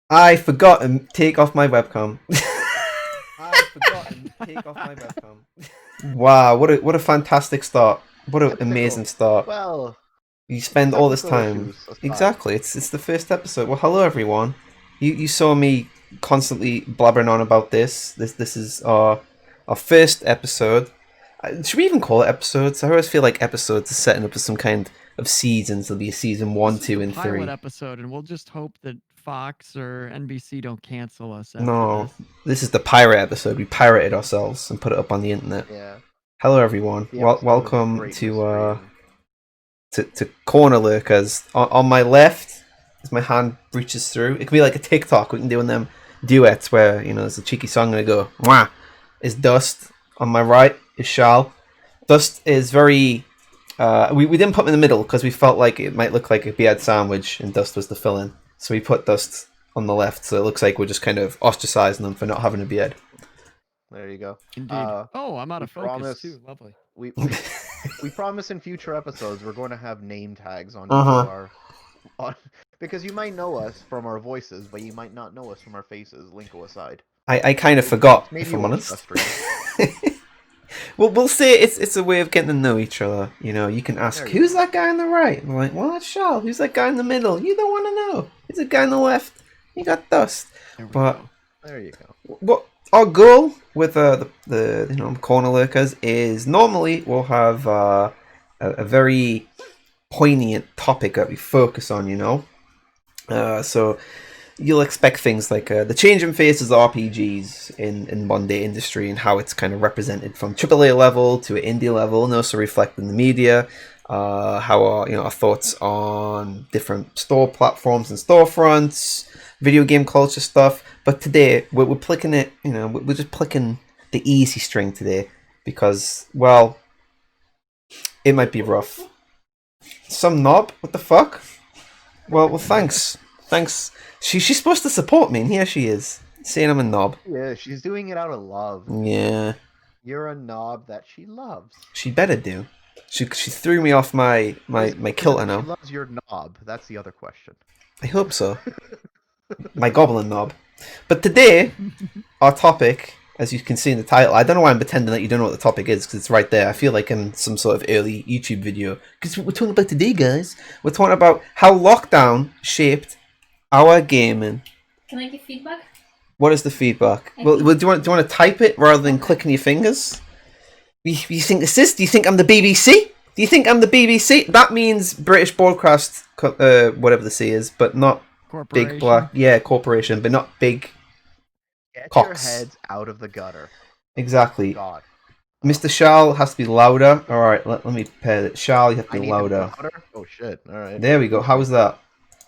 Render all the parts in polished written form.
I forgot to take off my webcam. I forgot to take off my webcam. Wow, what a fantastic start. What an Typical. amazing start. Well, You spend all this technical time. issues aside. Exactly, it's the first episode. Well, hello everyone. You saw me constantly blabbering on about this. This is our first episode. Should we even call it episodes? I always feel like episodes are setting up as some kind of seasons. There'll be a season one, This is two, the and pilot three. episode, and we'll just hope that Fox or NBC don't cancel us after No, this. this is the pirate episode. We pirated ourselves and put it up on the internet. Yeah. Hello everyone. The episode of Welcome great to mystery and to corner lurkers. On my left, as my hand reaches through, it could be like a TikTok. We can do in them duets where there's a cheeky song and I go, "Wah!" Is Dust. On my right is Shal. Dust is very. We didn't put him in the middle because we felt like it might look like a beard sandwich, and Dust was the fill-in. So we put Dust on the left, so it looks like we're just kind of ostracizing them for not having a beard. there you go. Indeed. Oh, I'm out we of focus promise- too. Lovely. We promise in future episodes we're going to have name tags on each Uh-huh. of our because you might know us from our voices, but you might not know us from our faces, Linko aside. I kind of forgot, Maybe if you I'm watched honest. us stream. Well, we'll say it's a way of getting to know each other. You can ask, There you who's that guy on the right? And I'm like, well, that's Charles. Who's that guy in the middle? You don't want to know. Who's the guy on the left? You got Dust. There we But go. There you go. what our goal with the corner lurkers is normally we'll have a very poignant topic that we focus on. So you'll expect things like the changing faces of RPGs in modern day industry and how it's kind of represented from AAA level to indie level, and also reflect in the media. How our thoughts on different store platforms and storefronts, video game culture stuff. But today we're picking it. We're just picking the easy string today because it might be rough. Some knob? What the fuck? Well, thanks. Thanks. She's supposed to support me, and here she is, saying I'm a knob. Yeah, she's doing it out of love. Yeah. You're a knob that she loves. She better do. She threw me off my kilter She now. loves your knob. That's the other question. I hope so. My goblin knob. But today, our topic, as you can see in the title, I don't know why I'm pretending that you don't know what the topic is, because it's right there. I feel like in some sort of early YouTube video. Because we're talking about today, guys. We're talking about how lockdown shaped our gaming. Can I give feedback? What is the feedback? Well, do you want to type it rather than clicking your fingers? You think this is? Do you think I'm the BBC? Do you think I'm the BBC? That means British Broadcast, whatever the C is, but not big black. Yeah, corporation, but not big. Get Cox. your heads out of the gutter. Exactly. God. Mr. Shal has to be louder. All right, let me pair it. Shal, you have to I be need louder. to be louder? Oh shit! All right. There we go. How was that?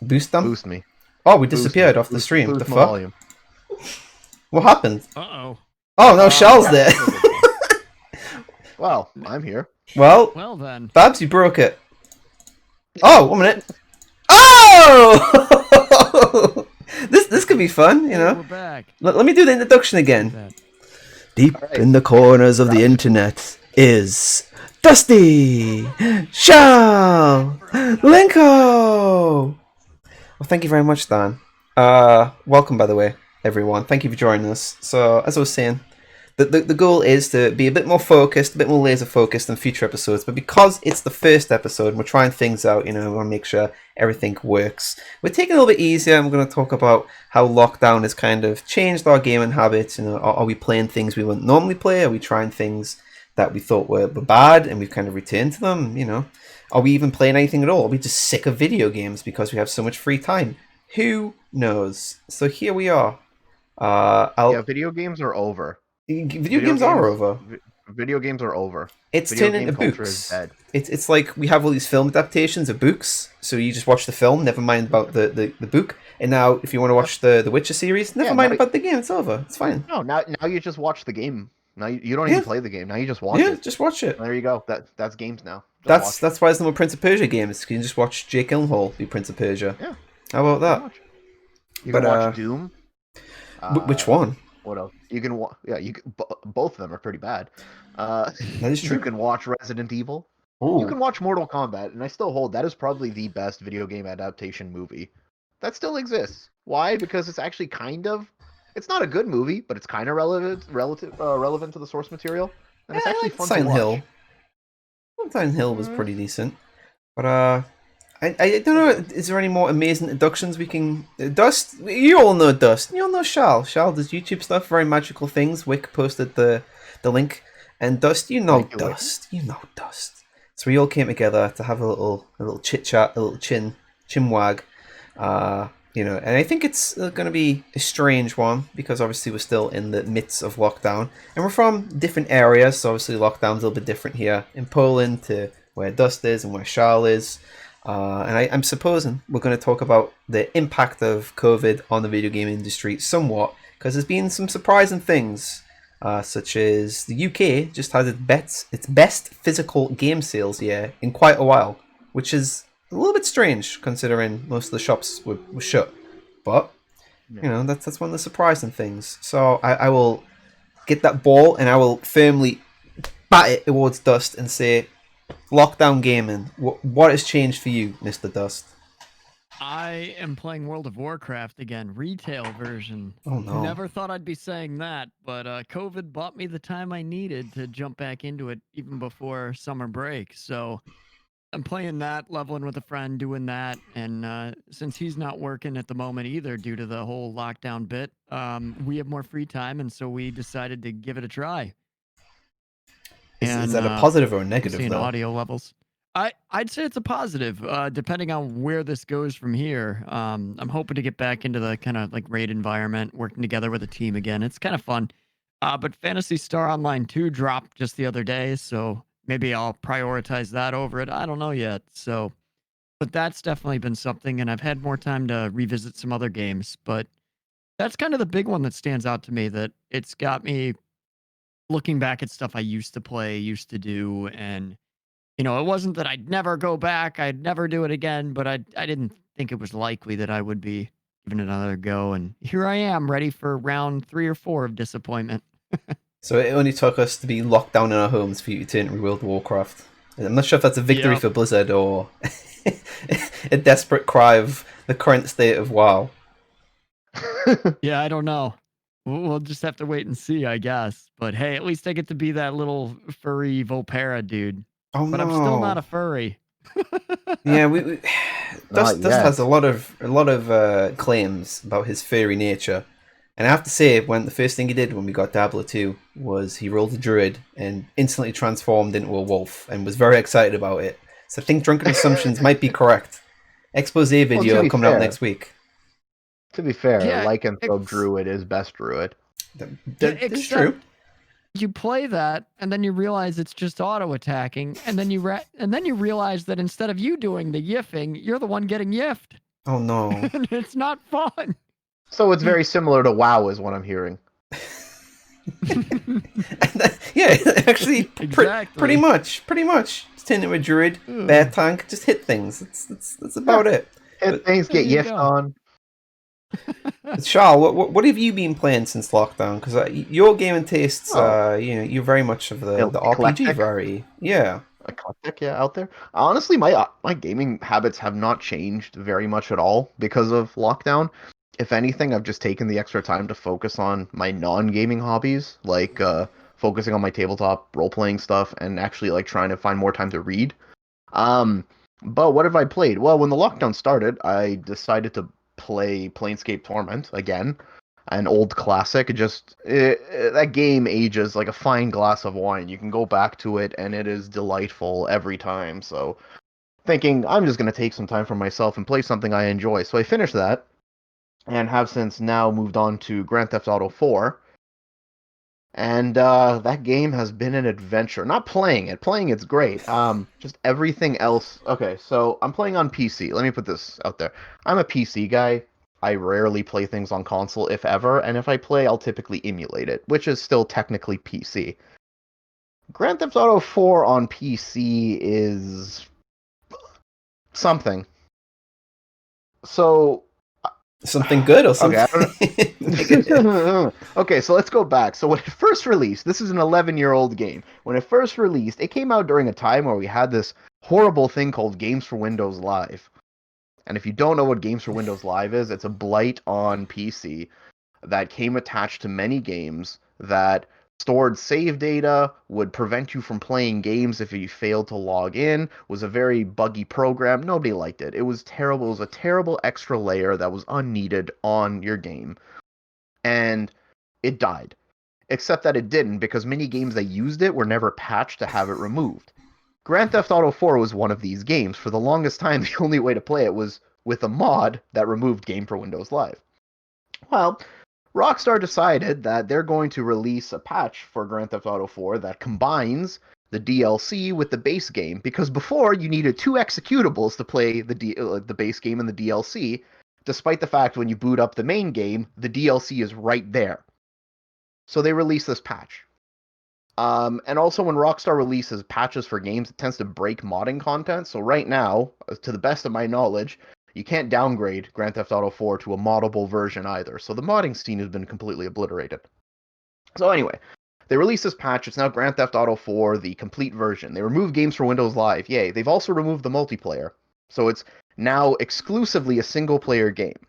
Boost them? Boost me. Oh, we Boost disappeared me. off the stream. Boost The my fuck? volume. What happened? Uh-oh. Oh no, Shal's there. Well, I'm here. Well, Well then. Babs, you broke it. Oh, 1 minute. Oh! This could be fun, We're back. Let me do the introduction again. That. Deep All right. in the corners of the internet is Dusty, Shal, Linko. Well, thank you very much, Dan. Welcome, by the way, everyone. Thank you for joining us. So, as I was saying, the goal is to be a bit more focused, a bit more laser focused than future episodes. But because it's the first episode, and we're trying things out. We want to make sure everything works. We're taking it a little bit easier. I'm going to talk about how lockdown has kind of changed our gaming habits. Are we playing things we wouldn't normally play? Are we trying things that we thought were bad and we've kind of returned to them? Are we even playing anything at all? Are we just sick of video games because we have so much free time? Who knows? So here we are. Yeah, video games are over. Video games are over. Video games are over. It's Video turned game into culture is books. dead. It's like we have all these film adaptations of books, so you just watch the film, never mind about the book. And now, if you want to watch the Witcher series, never Yeah, mind now- about the game. It's over. It's fine. No, now you just watch the game. Now you don't Yeah. even play the game. Now you just watch Yeah, it. just watch it. There you go. That's games now. Just watch That's why there's no more Prince of Persia games. You can just watch Jake Gyllenhaal be Prince of Persia. Yeah. How about it. that? Watch. You But, can watch Doom. Which one? What else? You can watch. Yeah, both of them are pretty bad. That is You true. can watch Resident Evil. Ooh. You can watch Mortal Kombat, and I still hold that is probably the best video game adaptation movie that still exists. Why? Because it's actually it's not a good movie, but it's kind of relevant to the source material, and Yeah, it's I actually liked fun to Silent watch. Hill. Silent Hill was Mm, pretty decent. But I don't know. Is there any more amazing deductions we can? Dust. You all know Dust. You all know Shal. Shal does YouTube stuff, very magical things. Wick posted the link, and Dust. You know Thank you, Wick. Dust. You know Dust. So we all came together to have a little chit chat, a little chin wag. And I think it's going to be a strange one because obviously we're still in the midst of lockdown, and we're from different areas. So obviously lockdown's a little bit different here in Poland to where Dust is and where Shal is. I'm supposing we're going to talk about the impact of COVID on the video game industry somewhat, because there's been some surprising things, such as the UK just had its best physical game sales year in quite a while, which is a little bit strange considering most of the shops were shut. But Yeah. that's one of the surprising things. So I will get that ball and I will firmly bat it towards Dust and say, lockdown gaming. What has changed for you, Mr. Dust? I am playing World of Warcraft again, retail version. Oh no. Never thought I'd be saying that, but COVID bought me the time I needed to jump back into it even before summer break. So I'm playing that, leveling with a friend, doing that. And since he's not working at the moment either due to the whole lockdown bit, we have more free time. And so we decided to give it a try. Is And that a positive or a I'm negative seeing though? audio levels. I'd say it's a positive, depending on where this goes from here. I'm hoping to get back into the kind of like raid environment, working together with a team again. It's kind of fun. But Fantasy Star Online 2 dropped just the other day, so maybe I'll prioritize that over it. I don't know yet. So, but that's definitely been something, and I've had more time to revisit some other games. But that's kind of the big one that stands out to me, that it's got me looking back at stuff I used to play, used to do, and it wasn't that I'd never go back, I'd never do it again, but I didn't think it was likely that I would be giving it another go. And here I am, ready for round 3 or 4 of disappointment. So it only took us to be locked down in our homes for you to turn to World of Warcraft. I'm not sure if that's a victory Yep. for Blizzard or a desperate cry of the current state of WoW. Yeah, I don't know. We'll just have to wait and see, I guess. But hey, at least I get to be that little furry Volpera dude. Oh But I'm still not no. a furry. Yeah, we Not Dust has yet. a lot of claims about his furry nature, and I have to say, when the first thing he did when we got Diablo 2 was he rolled a druid and instantly transformed into a wolf, and was very excited about it. So I think Drunken Assumptions might be correct. Expose Well, video coming out next week. to be fair, Yeah, Lycanthrope Druid is best Druid. That is true. except you play that and then you realize it's just auto attacking, and then you realize that instead of you doing the yiffing, you're the one getting yiffed. Oh no. And it's not fun. So it's very similar to WoW, is what I'm hearing. Yeah, actually, Exactly. pretty much. Just turn into a druid, bear tank, just hit things. That's about it. Hit things, There get you yiffed go. on. Charles, what have you been playing since lockdown? Because your gaming tastes, Oh. you're very much of the RPG Eclectic. variety. Yeah. Eclectic, yeah, out there. Honestly, my gaming habits have not changed very much at all because of lockdown. If anything, I've just taken the extra time to focus on my non-gaming hobbies, like focusing on my tabletop role-playing stuff and actually like trying to find more time to read. Um, but what have I played? Well, when the lockdown started, I decided to play Planescape Torment again, an old classic. That game ages like a fine glass of wine. You can go back to it, and it is delightful every time. So, thinking I'm just gonna take some time for myself and play something I enjoy. So I finished that, and have since now moved on to Grand Theft Auto 4. And that game has been an adventure. Not playing it. Playing it's great. Just everything else. Okay, so I'm playing on PC. Let me put this out there. I'm a PC guy. I rarely play things on console, if ever, and if I play, I'll typically emulate it, which is still technically PC. Grand Theft Auto 4 on PC is something. So Something good or okay, something I negative? don't know. Okay, so let's go back. So when it first released, this is an 11-year-old game. When it first released, it came out during a time where we had this horrible thing called Games for Windows Live. And if you don't know what Games for Windows Live is, it's a blight on PC that came attached to many games that stored save data, would prevent you from playing games if you failed to log in, was a very buggy program. Nobody liked it. It was terrible. It was a terrible extra layer that was unneeded on your game. And it died. Except that it didn't, because many games that used it were never patched to have it removed. Grand Theft Auto 4 was one of these games. For the longest time, the only way to play it was with a mod that removed Game for Windows Live. Well, Rockstar decided that they're going to release a patch for Grand Theft Auto 4 that combines the DLC with the base game, because before you needed 2 executables to play the base game and the DLC, despite the fact when you boot up the main game, the DLC is right there. So they released this patch. And also when Rockstar releases patches for games, it tends to break modding content. So right now, to the best of my knowledge, you can't downgrade Grand Theft Auto 4 to a moddable version either. So the modding scene has been completely obliterated. So anyway, they released this patch. It's now Grand Theft Auto 4, the complete version. They removed games for Windows Live. Yay. They've also removed the multiplayer. So it's now exclusively a single-player game.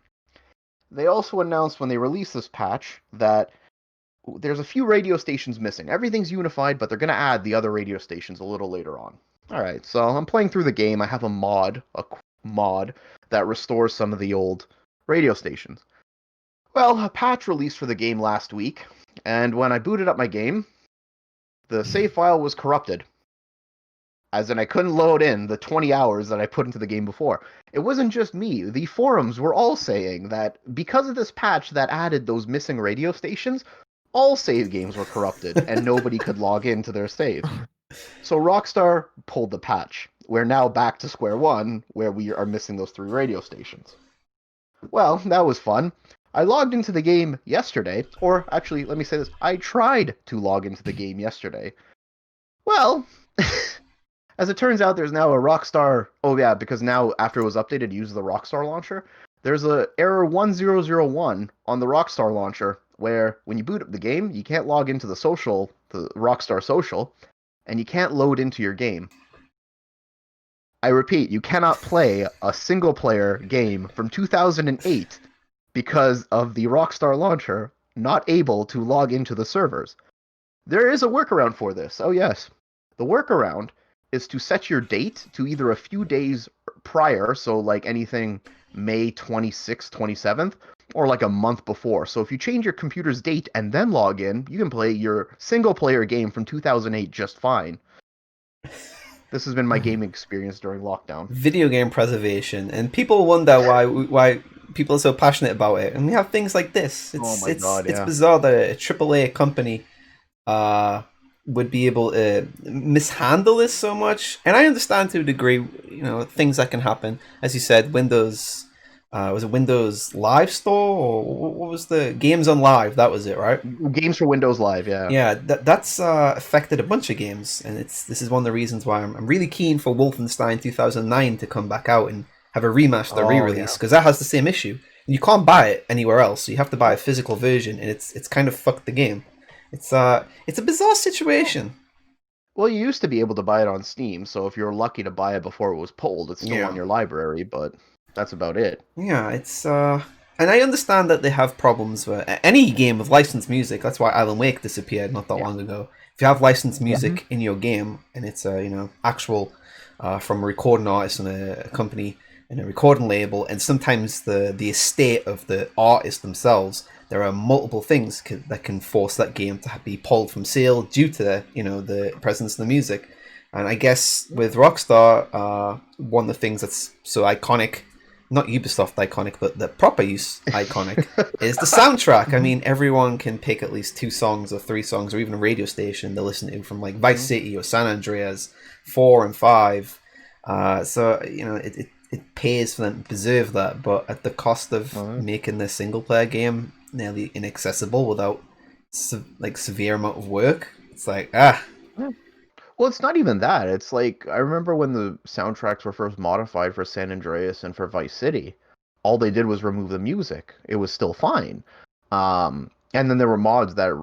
They also announced when they released this patch that there's a few radio stations missing. Everything's unified, but they're going to add the other radio stations a little later on. All right, so I'm playing through the game. I have a mod that restores some of the old radio stations. Well, a patch released for the game last week, and when I booted up my game, the save file was corrupted. As in, I couldn't load in the 20 hours that I put into the game before. It wasn't just me. The forums were all saying that because of this patch that added those missing radio stations, all save games were corrupted and nobody could log into their saves. So Rockstar pulled the patch. We're now back to square one, where we are missing those 3 radio stations. Well, that was fun. I logged into the game yesterday, or actually, let me say this, I tried to log into the game yesterday. Well, as it turns out, there's now a Rockstar, because now after it was updated, it uses the Rockstar launcher. There's a error 1001 on the Rockstar launcher, where when you boot up the game, you can't log into the Rockstar social, and you can't load into your game. I repeat, you cannot play a single-player game from 2008 because of the Rockstar launcher not able to log into the servers. There is a workaround for this. Oh yes. The workaround is to set your date to either a few days prior, so like anything May 26th, 27th, or like a month before. So if you change your computer's date and then log in, you can play your single-player game from 2008 just fine. This has been my gaming experience during lockdown. Video game preservation, and people wonder why people are so passionate about it. And we have things like this. It's bizarre that a AAA company would be able to mishandle this so much. And I understand to a degree, things that can happen. As you said, Windows, was it Windows Live Store, or what was the Games on Live? That was it, right? Games for Windows Live, yeah. Yeah, that's affected a bunch of games, and this is one of the reasons why I'm really keen for Wolfenstein 2009 to come back out and have a remaster re-release, because that has the same issue. You can't buy it anywhere else, so you have to buy a physical version, and it's kind of fucked the game. It's a bizarre situation. Well, you used to be able to buy it on Steam, so if you're lucky to buy it before it was pulled, it's still on your library, but that's about it. Yeah, it's and I understand that they have problems with any game with licensed music. That's why Alan Wake disappeared not that long ago. If you have licensed music in your game and it's actual from a recording artist and a company and a recording label, and sometimes the estate of the artist themselves, there are multiple things that can force that game to be pulled from sale due to the presence of the music. And I guess with Rockstar, one of the things that's so iconic, not Ubisoft iconic, but the proper use iconic, is the soundtrack. I mean, everyone can pick at least 2 songs or 3 songs, or even a radio station to listen to from like Vice City or San Andreas 4 and 5. So it pays for them to preserve that, but at the cost of making the single player game nearly inaccessible without severe amount of work. It's like Well, it's not even that. It's like, I remember when the soundtracks were first modified for San Andreas and for Vice City, all they did was remove the music. It was still fine. And then there were mods that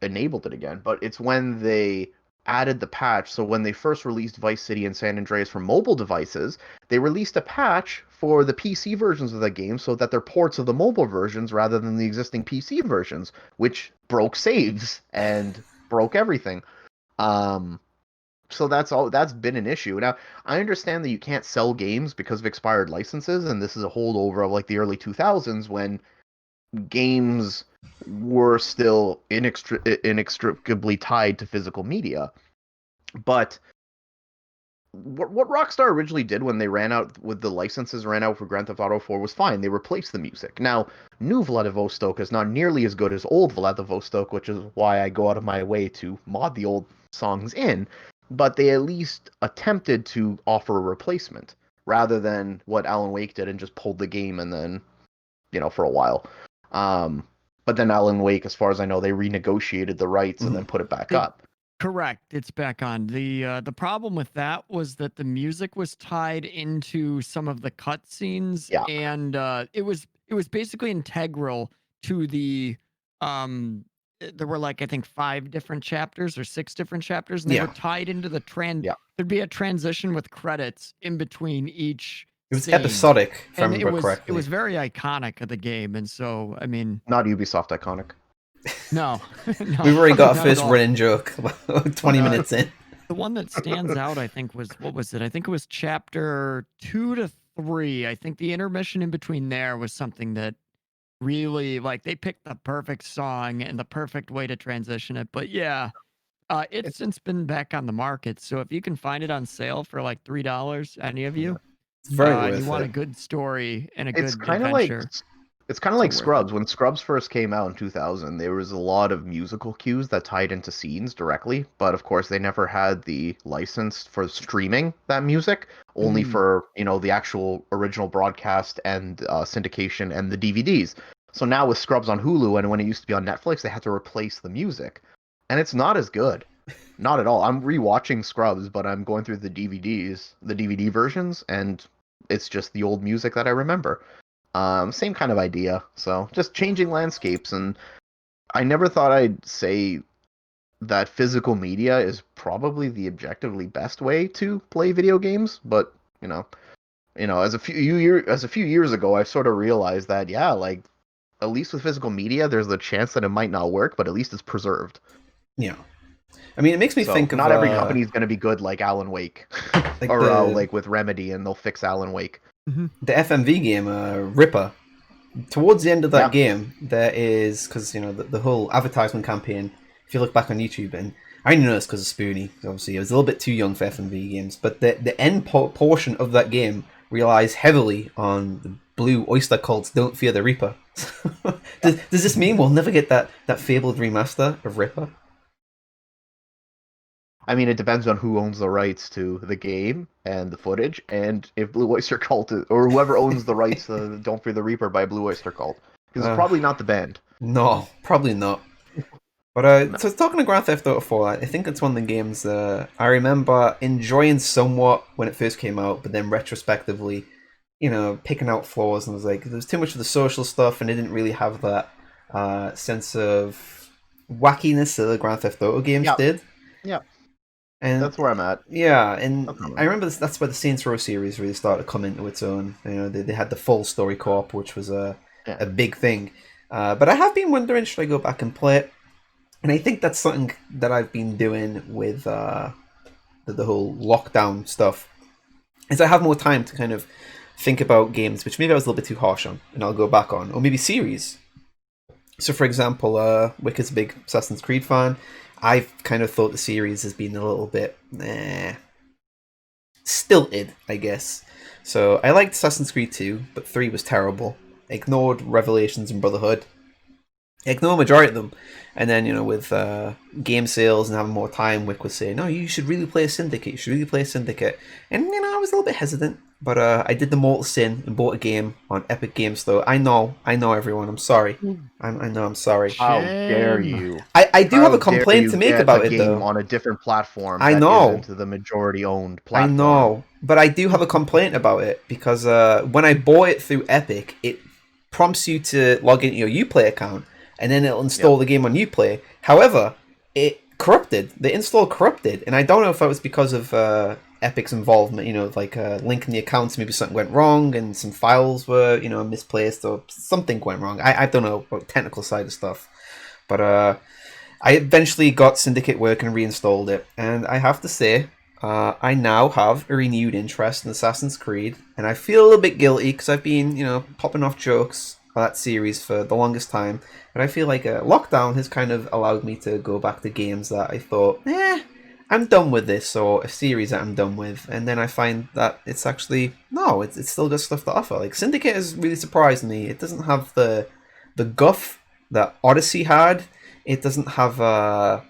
enabled it again. But it's when they added the patch. So when they first released Vice City and San Andreas for mobile devices, they released a patch for the PC versions of the game so that they're ports of the mobile versions rather than the existing PC versions, which broke saves and broke everything. So that's been an issue. Now, I understand that you can't sell games because of expired licenses, and this is a holdover of like the early 2000s when games were still inextricably tied to physical media. But what Rockstar originally did when they ran out with the licenses ran out for Grand Theft Auto 4 was fine. They replaced the music. Now, new Vladivostok is not nearly as good as old Vladivostok, which is why I go out of my way to mod the old songs in, but they at least attempted to offer a replacement rather than what Alan Wake did and just pulled the game and then, for a while. But then Alan Wake, as far as I know, they renegotiated the rights and then put it back up. Correct. It's back on. The problem with that was that the music was tied into some of the cutscenes, Yeah. and it was basically integral to the there were like I think 5 different chapters or 6 different chapters, and they were tied into the Yeah. There'd be a transition with credits in between each. It was scene. episodic, if I And remember correctly. it was very iconic of the game, and so I mean, Not Ubisoft iconic. no, no, We've already got a not first at all. running joke about 20 minutes in. The one that stands out, I think, was what was it? I think it was chapter 2 to 3. I think the intermission in between there was something that really, like, they picked the perfect song and the perfect way to transition it. But yeah, it's since been back on the market. So if you can find it on sale for like $3, any of you, It's very and worth you want it. a good story and a good It's kind of like adventure. like worth Scrubs. When Scrubs first came out in 2000, there was a lot of musical cues that tied into scenes directly, but of course they never had the license for streaming that music, only for, the actual original broadcast and syndication and the DVDs. So now with Scrubs on Hulu and when it used to be on Netflix, they had to replace the music. And it's not as good. Not at all. I'm rewatching Scrubs, but I'm going through the DVDs, the DVD versions, and it's just the old music that I remember. Same kind of idea. So just changing landscapes, and I never thought I'd say that physical media is probably the objectively best way to play video games, but as a few years ago, I sort of realized that like at least with physical media, there's the chance that it might not work, but at least it's preserved. Yeah. I mean, it makes me think of... Not every company is going to be good like Alan Wake, like or like with Remedy, and they'll fix Alan Wake. The FMV game, Ripper. Towards the end of that game, there is, because the whole advertisement campaign. If you look back on YouTube, and I only know this because of Spoonie. Obviously, I was a little bit too young for FMV games, but the end portion of that game relies heavily on the Blue Oyster Cult's "Don't Fear the Reaper." does this mean we'll never get that fabled remaster of Ripper? I mean, it depends on who owns the rights to the game and the footage, and if Blue Oyster Cult or whoever owns the rights to "Don't Fear the Reaper" by Blue Oyster Cult, because it's probably not the band. No, probably not. But so talking to Grand Theft Auto 4, I think it's one of the games I remember enjoying somewhat when it first came out, but then retrospectively, picking out flaws, and I was like, there was too much of the social stuff, and it didn't really have that sense of wackiness that the Grand Theft Auto games did. Yeah. And that's where I'm at. Yeah, and I remember that's where the Saints Row series really started to come into its own. They had the full story co-op, which was a big thing. But I have been wondering, should I go back and play it? And I think that's something that I've been doing with the whole lockdown stuff. Is I have more time to kind of think about games, which maybe I was a little bit too harsh on, and I'll go back on. Or maybe series. So, for example, Wicker's a big Assassin's Creed fan. I've kind of thought the series has been a little bit stilted, I guess. So I liked Assassin's Creed 2, but 3 was terrible. Ignored Revelations and Brotherhood. Ignore a majority of them. And then, with game sales and having more time, Wick was saying, no, you should really play a Syndicate. You should really play a Syndicate. And, I was a little bit hesitant. But I did the mortal sin and bought a game on Epic Games Store. I know, everyone. I'm sorry. I know, I'm sorry. How dare you? I do have a complaint to make about it, though. On a different platform. I know. That isn't the majority-owned platform. I know, but I do have a complaint about it because when I bought it through Epic, it prompts you to log into your Uplay account, and then it'll install the game on Uplay. However, it corrupted. The install corrupted, and I don't know if that was because of Epic's involvement. You know, like linking the accounts, maybe something went wrong, and some files were misplaced, or something went wrong. I don't know about technical side of stuff, but I eventually got Syndicate working and reinstalled it, and I have to say, I now have a renewed interest in Assassin's Creed, and I feel a little bit guilty because I've been, popping off jokes on that series for the longest time, but I feel like lockdown has kind of allowed me to go back to games that I thought, I'm done with this, or a series that I'm done with, and then I find that it's actually, no, it's still got stuff to offer. Like, Syndicate has really surprised me. It doesn't have the guff that Odyssey had. It doesn't have the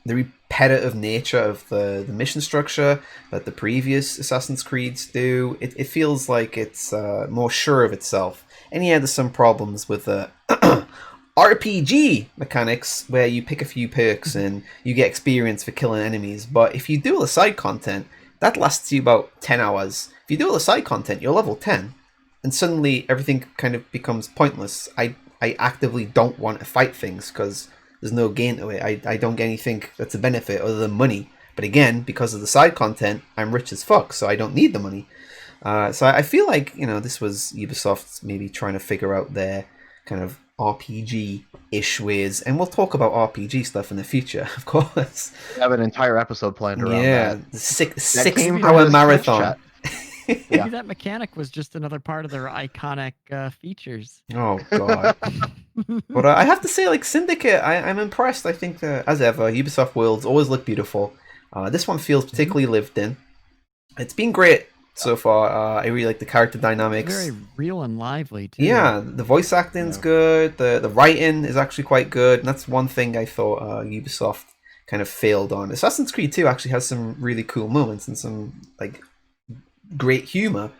repetitive nature of the mission structure that the previous Assassin's Creeds do. It feels like it's more sure of itself. And yeah, there's some problems with the RPG mechanics where you pick a few perks and you get experience for killing enemies. But if you do all the side content, that lasts you about 10 hours. If you do all the side content, you're level 10. And suddenly everything kind of becomes pointless. I actively don't want to fight things because there's no gain to it. I don't get anything that's a benefit other than money. But again, because of the side content, I'm rich as fuck, so I don't need the money. So I feel like, this was Ubisoft maybe trying to figure out their kind of RPG-ish ways. And we'll talk about RPG stuff in the future, of course. We have an entire episode planned around that. The 6-hour marathon. Maybe that mechanic was just another part of their iconic features. Oh, God. But I have to say, like, Syndicate, I'm impressed. I think, as ever, Ubisoft worlds always look beautiful. This one feels particularly lived in. It's been great so far. I really like the character dynamics. It's very real and lively, too. Yeah, the voice acting's good. The writing is actually quite good. And that's one thing I thought Ubisoft kind of failed on. Assassin's Creed 2 actually has some really cool moments and some, like, great humor,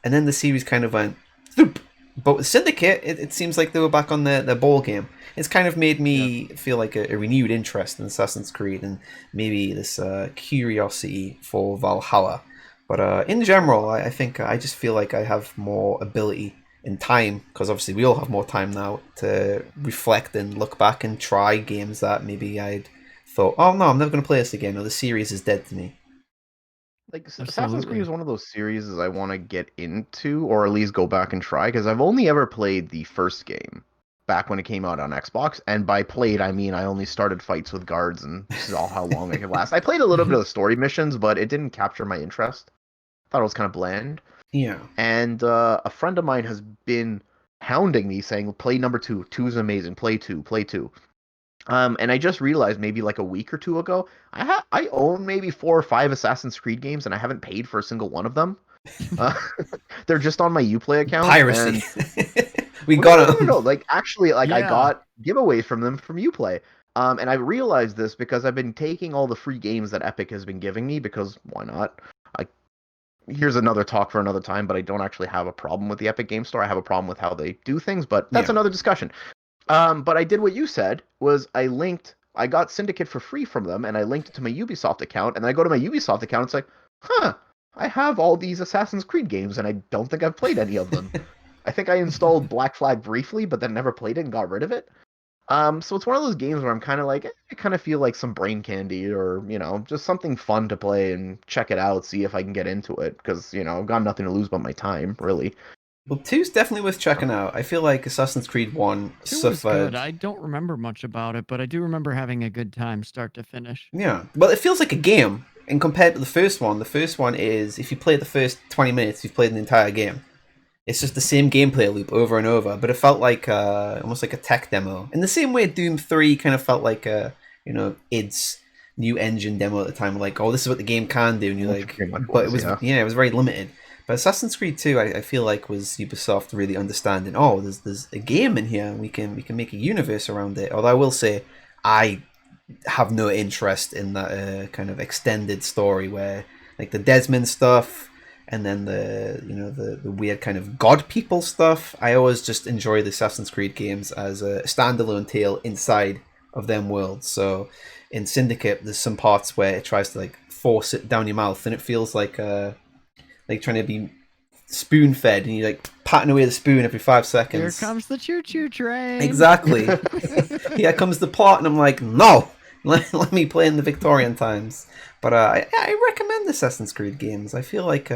and then the series kind of went Thoop. But with Syndicate, it seems like they were back on their ball game. It's kind of made me feel like a renewed interest in Assassin's Creed and maybe this curiosity for Valhalla. But in general, I think I just feel like I have more ability and time, because obviously we all have more time now to reflect and look back and try games that maybe I'd thought, oh no, I'm never going to play this again, or the series is dead to me. Like, Assassin's Creed is one of those series I want to get into, or at least go back and try, because I've only ever played the first game back when it came out on Xbox, and by played, I mean I only started fights with guards and saw how long it could last. I played a little bit of the story missions, but it didn't capture my interest. Thought it was kind of bland. Yeah. And a friend of mine has been hounding me, saying, play number 2. 2 is amazing. Play 2. Play 2. And I just realized maybe like a week or two ago, I own maybe 4 or 5 Assassin's Creed games, and I haven't paid for a single one of them. They're just on my Uplay account. Piracy. We got them. No. Like, actually, like, I got giveaways from them from Uplay. And I realized this because I've been taking all the free games that Epic has been giving me, because why not? Here's another talk for another time, but I don't actually have a problem with the Epic Game Store. I have a problem with how they do things, but that's another discussion. But I did what you said, was I got Syndicate for free from them, and I linked it to my Ubisoft account, and then I go to my Ubisoft account, it's like, I have all these Assassin's Creed games, and I don't think I've played any of them. I think I installed Black Flag briefly, but then never played it and got rid of it. So it's one of those games where I'm kind of like, I kind of feel like some brain candy, or, just something fun to play and check it out, see if I can get into it, because, I've got nothing to lose but my time, really. Well, 2's definitely worth checking out. I feel like Assassin's Creed 1 was good. I don't remember much about it, but I do remember having a good time start to finish. Yeah. Well, it feels like a game. And compared to the first one is, if you play the first 20 minutes, you've played the entire game. It's just the same gameplay loop over and over, but it felt like almost like a tech demo. In the same way Doom 3 kind of felt like id's new engine demo at the time. Like, oh, this is what the game can do. And you're like, but it was, it was very limited. But Assassin's Creed 2, I feel like, was Ubisoft really understanding, oh, there's a game in here, and we can make a universe around it. Although I will say, I have no interest in that kind of extended story where, like, the Desmond stuff, and then the weird kind of god people stuff. I always just enjoy the Assassin's Creed games as a standalone tale inside of them worlds. So in Syndicate, there's some parts where it tries to, like, force it down your mouth, and it feels like trying to be spoon fed, and you're like patting away the spoon every 5 seconds. Here comes the choo-choo train. Exactly. Here comes the plot, and I'm like, no, let me play in the Victorian times. But I recommend Assassin's Creed games. I feel like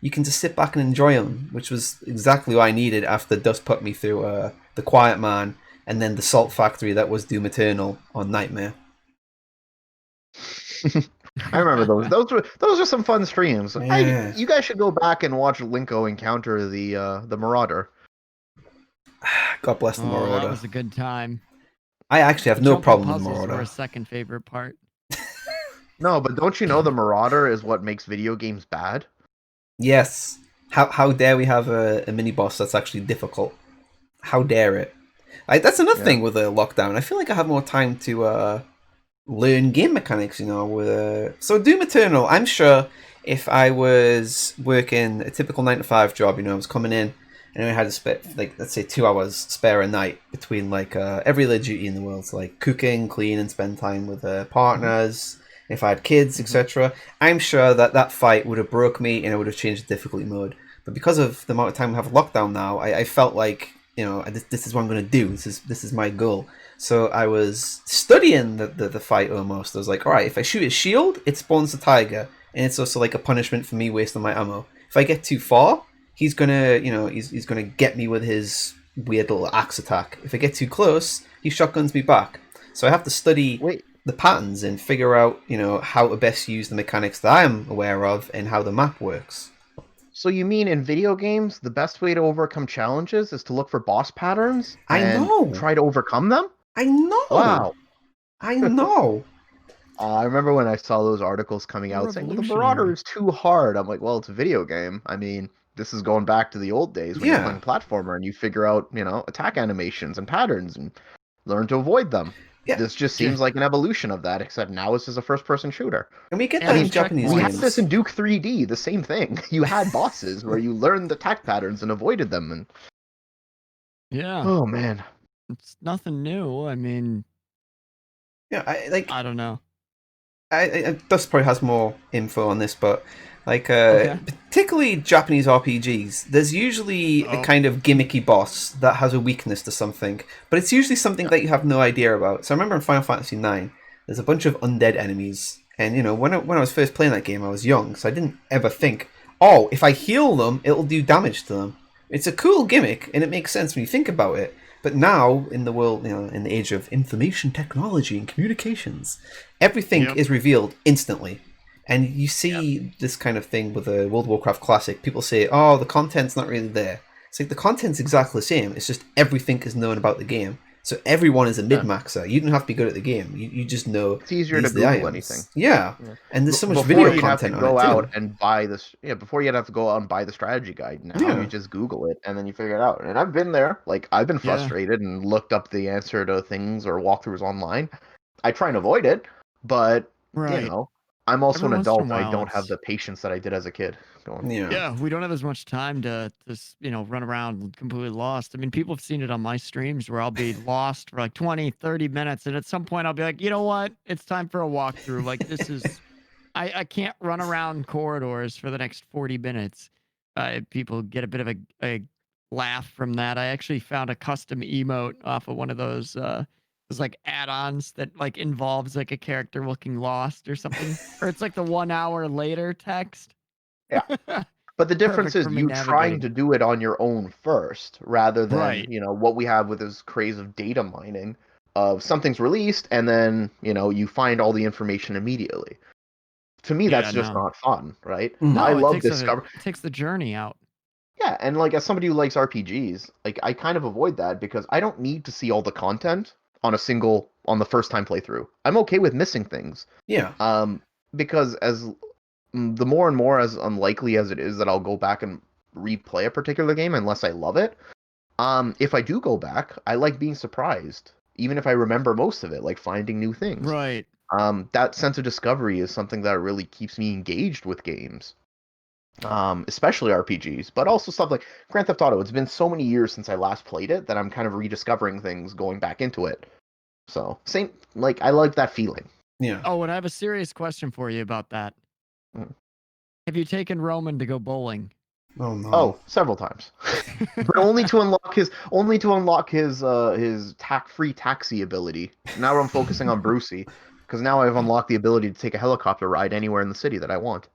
you can just sit back and enjoy them, which was exactly what I needed after Dust put me through The Quiet Man and then the Salt Factory that was Doom Eternal on Nightmare. I remember those. Those were some fun streams. Yeah. You guys should go back and watch Linko encounter the Marauder. God bless the Oh, that Marauder. was a good time. I actually have The no jumping problem with puzzles were Marauder. a second favorite part. No, but don't you know the Marauder is what makes video games bad? Yes. How dare we have a mini boss that's actually difficult? How dare it? That's another Yeah. thing with a lockdown. I feel like I have more time to learn game mechanics. So Doom Eternal. I'm sure if I was working a typical 9 to 5 job, I was coming in and I had to spare like let's say 2 hours spare a night between like every other duty in the world, so like cooking, clean, and spend time with partners. If I had kids, etc., I'm sure that fight would have broke me and I would have changed the difficulty mode. But because of the amount of time we have lockdown now, I felt like this is what I'm going to do. This is my goal. So I was studying the fight almost. I was like, all right, if I shoot his shield, it spawns the tiger, and it's also like a punishment for me wasting my ammo. If I get too far, he's gonna he's gonna get me with his weird little axe attack. If I get too close, he shotguns me back. So I have to study Wait, the patterns and figure out how to best use the mechanics that I'm aware of and how the map works. so you mean in video games, the best way to overcome challenges is to look for boss patterns I and know, try to overcome them? I know, Wow. I know. I remember when I saw those articles coming You're out saying, well, the Marauder revolutionary. is too hard. I'm like, well, it's a video game. I mean, this is going back to the old days when you're Yeah, playing a platformer and you figure out, attack animations and patterns and learn to avoid them. yeah, This just Yeah. seems like an evolution of that, except now it's just a first person shooter. and we get And I that there's in mean, Japanese we had checkpoints. this games. in Duke 3D, the same thing. You had bosses where you learned attack patterns and avoided them. And Yeah. oh, man. It's nothing new. I mean, Yeah, I don't know. Dust probably has more info on this, but like Okay. particularly Japanese RPGs, there's usually a Oh. kind of gimmicky boss that has a weakness to something, but it's usually something that you have no idea about. So I remember in Final Fantasy IX, there's a bunch of undead enemies, and when I was first playing that game, I was young, so I didn't ever think, oh, if I heal them, it'll do damage to them. It's a cool gimmick, and it makes sense when you think about it. But now, in the world, in the age of information technology and communications, everything Yep. is revealed instantly. And you see Yep. this kind of thing with a World of Warcraft Classic. People say, oh, the content's not really there. It's like the content's exactly the same. It's just everything is known about the game. So everyone is a Yeah. mid-maxer. You don't have to be good at the game. You just know It's easier these to are the Google items. anything. Yeah. Yeah. And there's so much Before video you'd have to content on it go out too. and buy this. Yeah, before you'd have to go out and buy the strategy guide. Now you Yeah. just Google it and then you figure it out. And I've been there. Like I've been Yeah. frustrated and looked up the answer to things or walkthroughs online. I try and avoid it, but Right. I'm also Every an once in a adult and I while, don't have it's the patience that I did as a kid. Going. Yeah. yeah. We don't have as much time to just run around completely lost. I mean, people have seen it on my streams where I'll be lost for like 20, 30 minutes, and at some point I'll be like, you know what? It's time for a walkthrough. Like this is, I can't run around corridors for the next 40 minutes. People get a bit of a laugh from that. I actually found a custom emote off of one of those like add-ons that like involves like a character looking lost or something, or it's like the 1 hour later text. Yeah. But the difference Perfect is for me you trying navigating. to do it on your own first, rather than, Right. what we have with this craze of data mining of something's released and then, you find all the information immediately. To me, Yeah, that's just no. not fun, right? Mhm. I No, love discover. it takes the journey out. Yeah, and like as somebody who likes RPGs, like I kind of avoid that because I don't need to see all the content on the first time playthrough. I'm okay with missing things. Yeah. Um, because the more and more as unlikely as it is that I'll go back and replay a particular game unless I love it. If I do go back, I like being surprised, even if I remember most of it, like finding new things. Right. That sense of discovery is something that really keeps me engaged with games. Especially RPGs, but also stuff like Grand Theft Auto. It's been so many years since I last played it that I'm kind of rediscovering things, going back into it. So same, like I like that feeling. Yeah. Oh, and I have a serious question for you about that. Mm. Have you taken Roman to go bowling? Oh no. Oh, several times. But only to unlock his free taxi ability. Now I'm focusing on Brucey because now I've unlocked the ability to take a helicopter ride anywhere in the city that I want.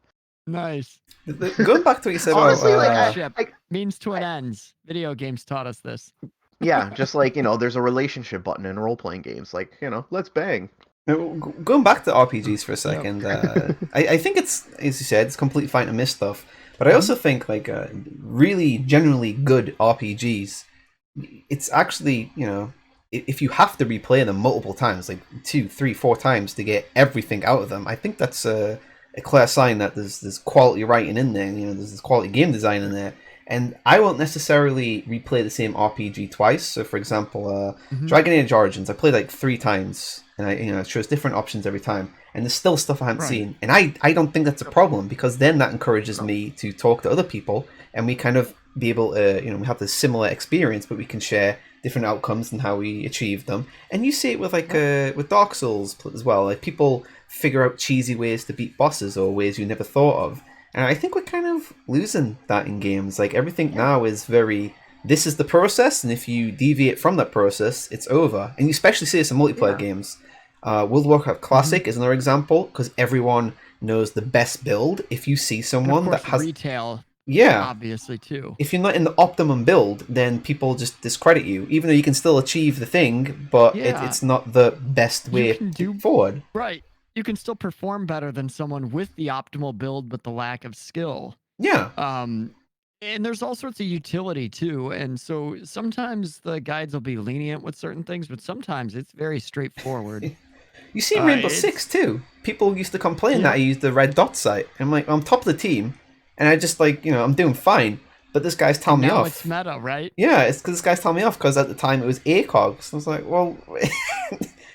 Nice. Going back to what you said about Honestly, like Friendship I means to an ends. Video games taught us this. yeah, just like there's a relationship button in role playing games. Like let's bang. going back to RPGs for a Yep. second, I think it's, as you said, it's completely fine to miss stuff. But I also think like really generally good RPGs, it's actually, if you have to replay them multiple times, like 2, 3, 4 times to get everything out of them, I think that's a clear sign that there's quality writing in there. There's quality game design in there. And I won't necessarily replay the same RPG twice. So, for example, Mhm. Dragon Age Origins, I played like 3 times, and it shows different options every time. And there's still stuff I haven't Right. seen, and I don't think that's a problem, because then that encourages No. me to talk to other people, and we kind of be able to, we have the similar experience, but we can share different outcomes and how we achieve them. And you see it with with Dark Souls as well. Like, people figure out cheesy ways to beat bosses or ways you never thought of. And I think we're kind of losing that in games. Like, everything now is very, this is the process, and if you deviate from that process, it's over. And you especially see this in multiplayer Yeah. games. World of Warcraft Classic is another example, because everyone knows the best build. If you see And of someone course, that has, retail, yeah, obviously, too. if you're not in the optimum build, then people just discredit you, even though you can still achieve the thing, but Yeah. it's not the best You way can do forward. right. You can still perform better than someone with the optimal build, but the lack of skill. Yeah. And there's all sorts of utility too. And so sometimes the guides will be lenient with certain things, but sometimes it's very straightforward. You see in Rainbow It's Six too. People used to complain that I Yep. used the red dot sight. I'm like, I'm top of the team, and I just like, I'm doing fine, but this guy's telling And me now off. it's meta, right? Yeah, it's because this guy's telling me off, because at the time it was ACOG. So I was like, well,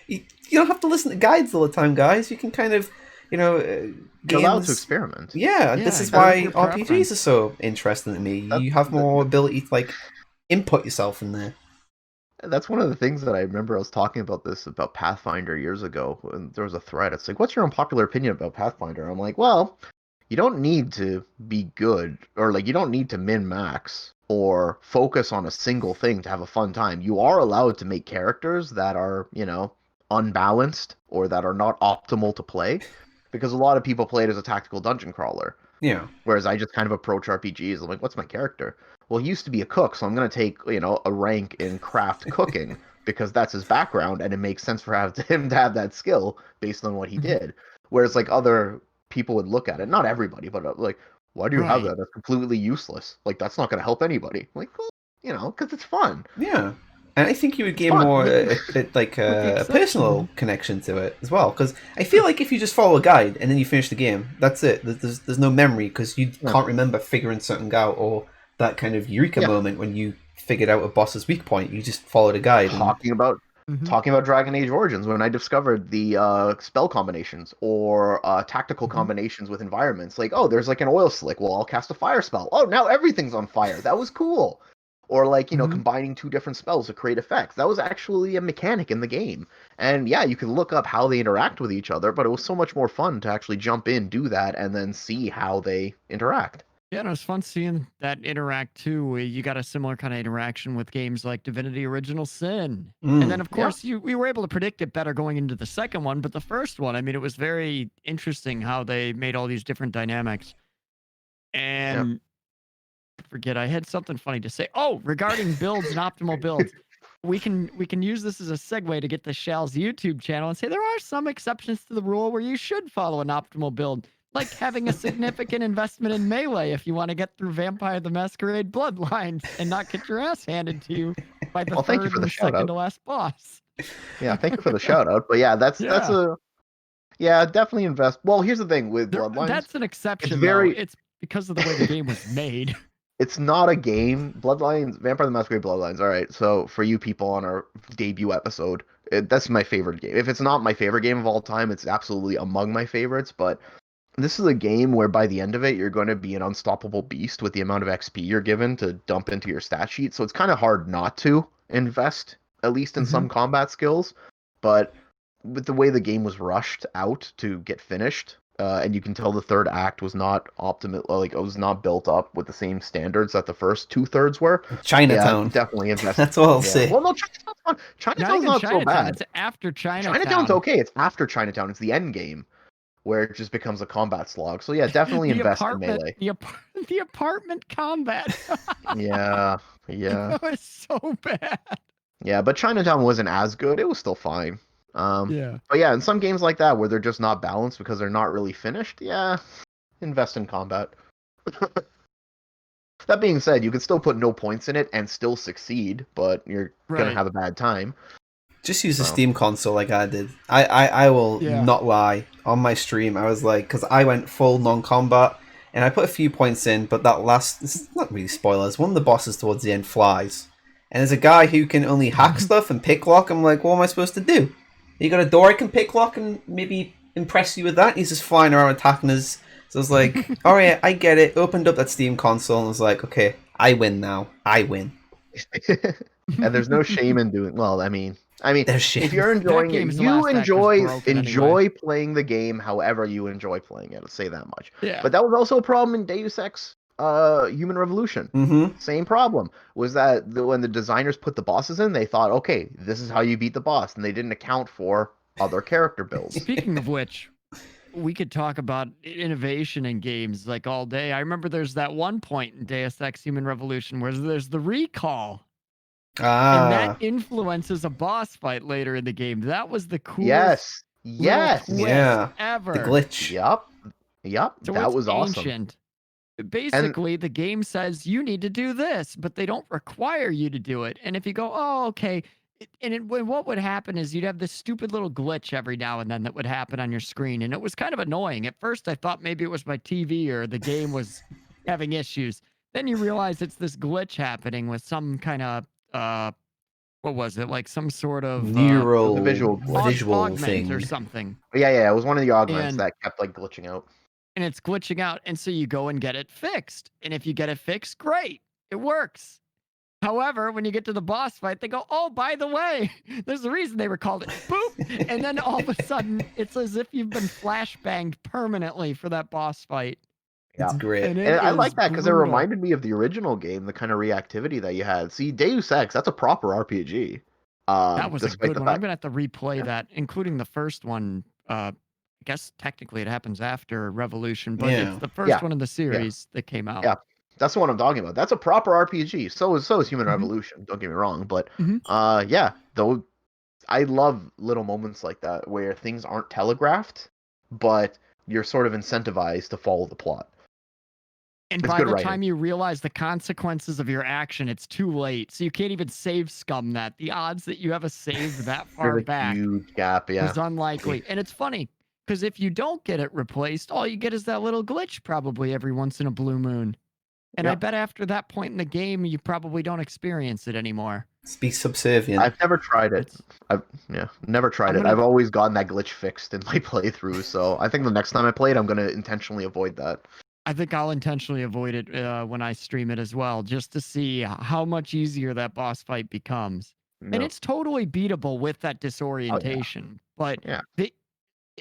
you don't have to listen to guides all the time, guys. You can kind of, You're allowed to games. experiment. Yeah, Yeah, this is go with why your RPGs are preference. so interesting to me. That, You have more ability to like input yourself in there. that's one of the things that I remember. I was talking about this about Pathfinder years ago, and there was a thread. It's like, what's your unpopular opinion about Pathfinder? I'm like, well, you don't need to be good, or like you don't need to min max or focus on a single thing to have a fun time. You are allowed to make characters that are, unbalanced or that are not optimal to play, because a lot of people play it as a tactical dungeon crawler. Yeah. Whereas I just kind of approach RPGs. I'm like, what's my character? Well, he used to be a cook, so I'm going to take, a rank in craft cooking because that's his background and it makes sense for him to have that skill based on what he Mhm. did. Whereas, like, other people would look at it, not everybody, but like, why do you have Right. that? That's completely useless. Like, that's not going to help anybody. I'm like, well, because it's fun. Yeah, and I think you would It's gain fun. more With like with the a personal exception. connection to it as well. Because I feel like if you just follow a guide and then you finish the game, that's it. There's no memory, because you Yeah. can't remember figuring something out, or that kind of eureka Yeah. moment when you figured out a boss's weak point. You just followed a guide, and Mhm. Talking about Dragon Age Origins, when I discovered the spell combinations or tactical Mhm. combinations with environments, like, oh, there's like an oil slick. Well, I'll cast a fire spell. Oh, now everything's on fire. That was cool. Or like, Mhm. combining two different spells to create effects. That was actually a mechanic in the game. And yeah, you can look up how they interact with each other, but it was so much more fun to actually jump in, do that, and then see how they interact. Yeah, and it was fun seeing that interact too. You got a similar kind of interaction with games like Divinity Original Sin. And then, of Yeah. course, we were able to predict it better going into the second one, but the first one, I mean, it was very interesting how they made all these different dynamics. Yeah. And I forget, I had something funny to say. Oh, regarding builds and optimal builds, we can use this as a segue to get to Shal's YouTube channel and say there are some exceptions to the rule where you should follow an optimal build, like having a significant investment in melee if you want to get through Vampire the Masquerade Bloodlines and not get your ass handed to you by the Well, thank you third for the and shout second out. to last boss. Yeah, thank you for the shout out. But yeah, that's Yeah, a definitely invest. Well, here's the thing with Bloodlines. that's an It's exception though. very It's because of the way the game was made. it's not a game. Bloodlines, Vampire the Masquerade Bloodlines. All right, so for you people on our debut episode, that's my favorite game. If it's not my favorite game of all time, it's absolutely among my favorites. But this is a game where by the end of it, you're going to be an unstoppable beast with the amount of XP you're given to dump into your stat sheet. So it's kind of hard not to invest, at least in Mhm. some combat skills. But with the way the game was rushed out to get finished, and you can tell the third act was not optimal, like it was not built up with the same standards that the first 2/3 were. Yeah, Chinatown. definitely invest. That's all I'll Yeah. say. Well, no, Not Chinatown's even not so Chinatown. bad. It's after Chinatown. Chinatown's okay. It's after Chinatown. It's the end game where it just becomes a combat slog. So yeah, definitely The invest in apartment, Melee. the apartment combat. Yeah, yeah, That was so bad. yeah. But Chinatown wasn't as good. It was still fine. Yeah. But yeah, in some games like that where they're just not balanced because they're not really finished, yeah, invest in combat. That being said, you can still put no points in it and still succeed, but you're gonna Right. have a bad time. Just use the So. Steam console like I did. I will Yeah. not lie. On my stream, I was like, because I went full non-combat, and I put a few points in, but that last, it's not really spoilers, one of the bosses towards the end flies. And there's a guy who can only hack stuff and pick lock. I'm like, what am I supposed to do? You got a door I can pick lock and maybe impress you with that? He's just flying around attacking us. So I was like, alright, I get it. Opened up that Steam console and was like, okay, I win now. I win. And there's no shame in doing. Well, I mean, There's shame. if you're enjoying That game's it, you last act was enjoy broken enjoy playing the game. However, you enjoy playing it. Let's say that much. Yeah. But that was also a problem in Deus Ex Human Revolution. Mm-hmm. Same problem was that when the designers put the bosses in, they thought, okay, this is how you beat the boss, and they didn't account for other character builds. Speaking of which, we could talk about innovation in games like all day. I remember there's that one point in Deus Ex Human Revolution where there's the recall, and that influences a boss fight later in the game. That was the coolest Yes, twist Yeah. ever. The glitch. Yep, So that it's was awesome. ancient. Basically, the game says you need to do this, but they don't require you to do it. And if you go, oh, okay. What would happen is you'd have this stupid little glitch every now and then that would happen on your screen. And it was kind of annoying. At first, I thought maybe it was my TV or the game was having issues. Then you realize it's this glitch happening with some kind of, what was it? Like some sort of Neural the visual augment thing. or something. Yeah, it was one of the augments And- that kept like glitching out. And it's glitching out. And so you go and get it fixed. And if you get it fixed, great. It works. However, when you get to the boss fight, they go, oh, by the way, there's a reason they were called it. Boop. And then all of a sudden, it's as if you've been flashbanged permanently for that boss fight. It's great. And And I is like that because it brutal. reminded me of the original game, the kind of reactivity that you had. See, Deus Ex, that's a proper RPG. That was a despite good the one. I'm fact- going to have to replay Yeah. that, including the first one. I guess technically it happens after Revolution, but Yeah. it's the first Yeah. one in the series that came out. Yeah. That's the one I'm talking about. That's a proper RPG. So is Human Mhm. Revolution. Don't get me wrong, but Mhm. yeah, though I love little moments like that where things aren't telegraphed, but you're sort of incentivized to follow the plot. And It's by good the writing. time you realize the consequences of your action, it's too late. So you can't even save scum that. The odds that you have a save that far There's a back huge gap, yeah. is unlikely. And it's funny because if you don't get it replaced, all you get is that little glitch probably every once in a blue moon. And I Yeah. bet after that point in the game, you probably don't experience it anymore. Be subservient. I've never tried it. It's, Never tried I'm it. gonna- I've always gotten that glitch fixed in my playthroughs, so I think the next time I play it, I'm gonna intentionally avoid that. I think I'll intentionally avoid it when I stream it as well, just to see how much easier that boss fight becomes. And No. it's totally beatable with that disorientation. But Yeah.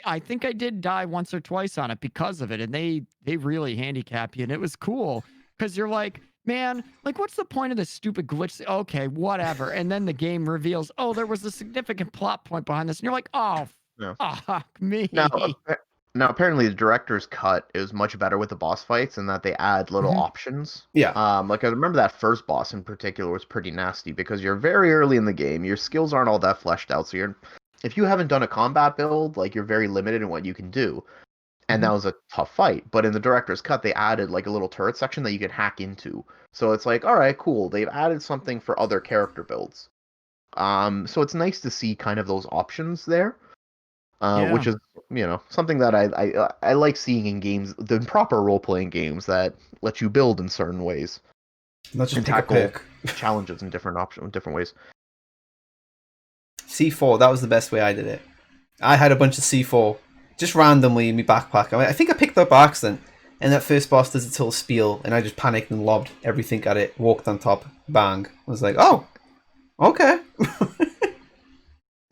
I think I did die once or twice on it because of it, and they really handicap you, and it was cool because you're like, man, like what's the point of this stupid glitch? Okay, whatever. And then the game reveals, oh, there was a significant plot point behind this, and you're like, oh, Yeah. fuck me. Now, apparently, the director's cut is much better with the boss fights, in that they add little Mhm. options. Yeah. Like I remember that first boss in particular was pretty nasty because you're very early in the game. Your skills aren't all that fleshed out, so if you haven't done a combat build, like you're very limited in what you can do. And that was a tough fight. But in the director's cut, they added like a little turret section that you can hack into. So it's like, all right, cool. They've added something for other character builds. So it's nice to see kind of those options there. Which is, something that I like seeing in games, the proper role playing games that let you build in certain ways Not just and pick a tackle pick. challenges in different ways. C4, that was the best way I did it. I had a bunch of C4 just randomly in my backpack. I think I picked up by accident, and that first boss does its whole spiel, and I just panicked and lobbed everything at it, walked on top, bang. I was like, oh, okay.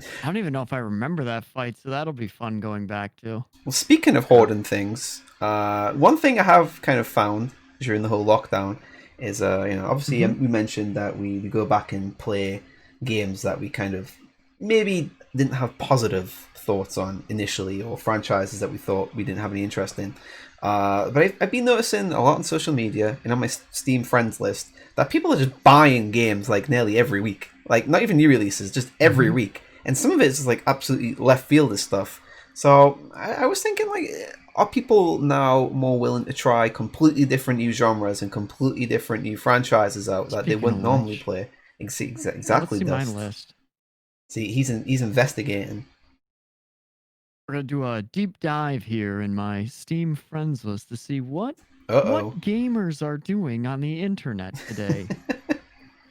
I don't even know if I remember that fight, so that'll be fun going back to. Well, speaking of hoarding things, one thing I have kind of found during the whole lockdown is, obviously we mentioned that we go back and play games that we kind of maybe didn't have positive thoughts on initially, or franchises that we thought we didn't have any interest in. But I've been noticing a lot on social media and on my Steam friends list that people are just buying games like nearly every week. Like, not even new releases, just every week. And some of it is like absolutely left field stuff. So I was thinking, like, are people now more willing to try completely different new genres and completely different new franchises out that they wouldn't normally play? Exactly. Let's see my list. See, he's investigating. We're gonna do a deep dive here in my Steam friends list to see what gamers are doing on the internet today.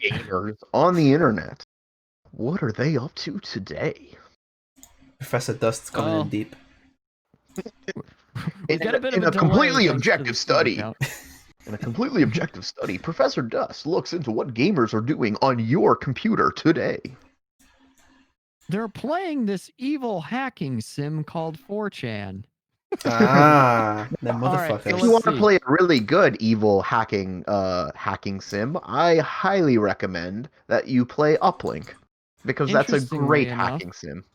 Gamers on the internet. What are they up to today? Professor Dust's coming in deep. We've got a bit of a completely objective study. In a completely objective study, Professor Dust looks into what gamers are doing on your computer today. They're playing this evil hacking sim called 4chan. The motherfuckers. If you want to play a really good evil hacking sim, I highly recommend that you play Uplink, because that's a great hacking sim.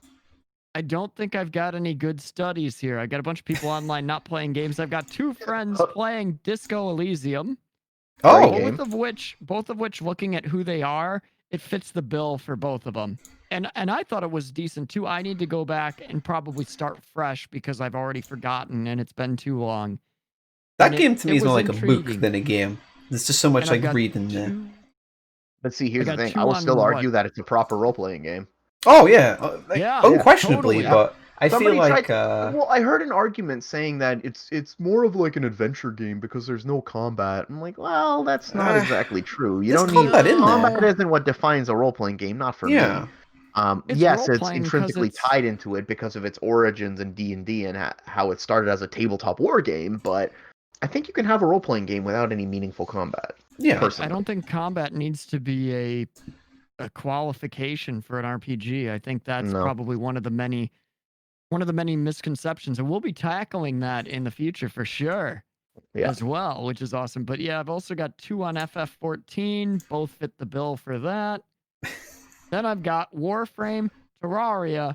I don't think I've got any good studies here. I got a bunch of people online not playing games. I've got 2 friends playing Disco Elysium. Both of which, looking at who they are, it fits the bill for both of them. And I thought it was decent too. I need to go back and probably start fresh because I've already forgotten and it's been too long. That game to me is more like a book than a game. There's just so much like reading there. But see, here's the thing. I will still argue that it's a proper role-playing game. Oh, yeah. Unquestionably, totally. But I feel like... well, I heard an argument saying that it's more of like an adventure game because there's no combat. I'm like, well, that's not exactly true. You don't need... Combat isn't what defines a role-playing game, not for me. Yes, it's intrinsically tied into it because of its origins in D&D and how it started as a tabletop war game, but I think you can have a role-playing game without any meaningful combat. Yeah, personally. I don't think combat needs to be a qualification for an RPG. I think that's probably one of the many misconceptions, and we'll be tackling that in the future for sure as well, which is awesome. But yeah, I've also got 2 on FF14, both fit the bill for that. Then I've got Warframe, Terraria,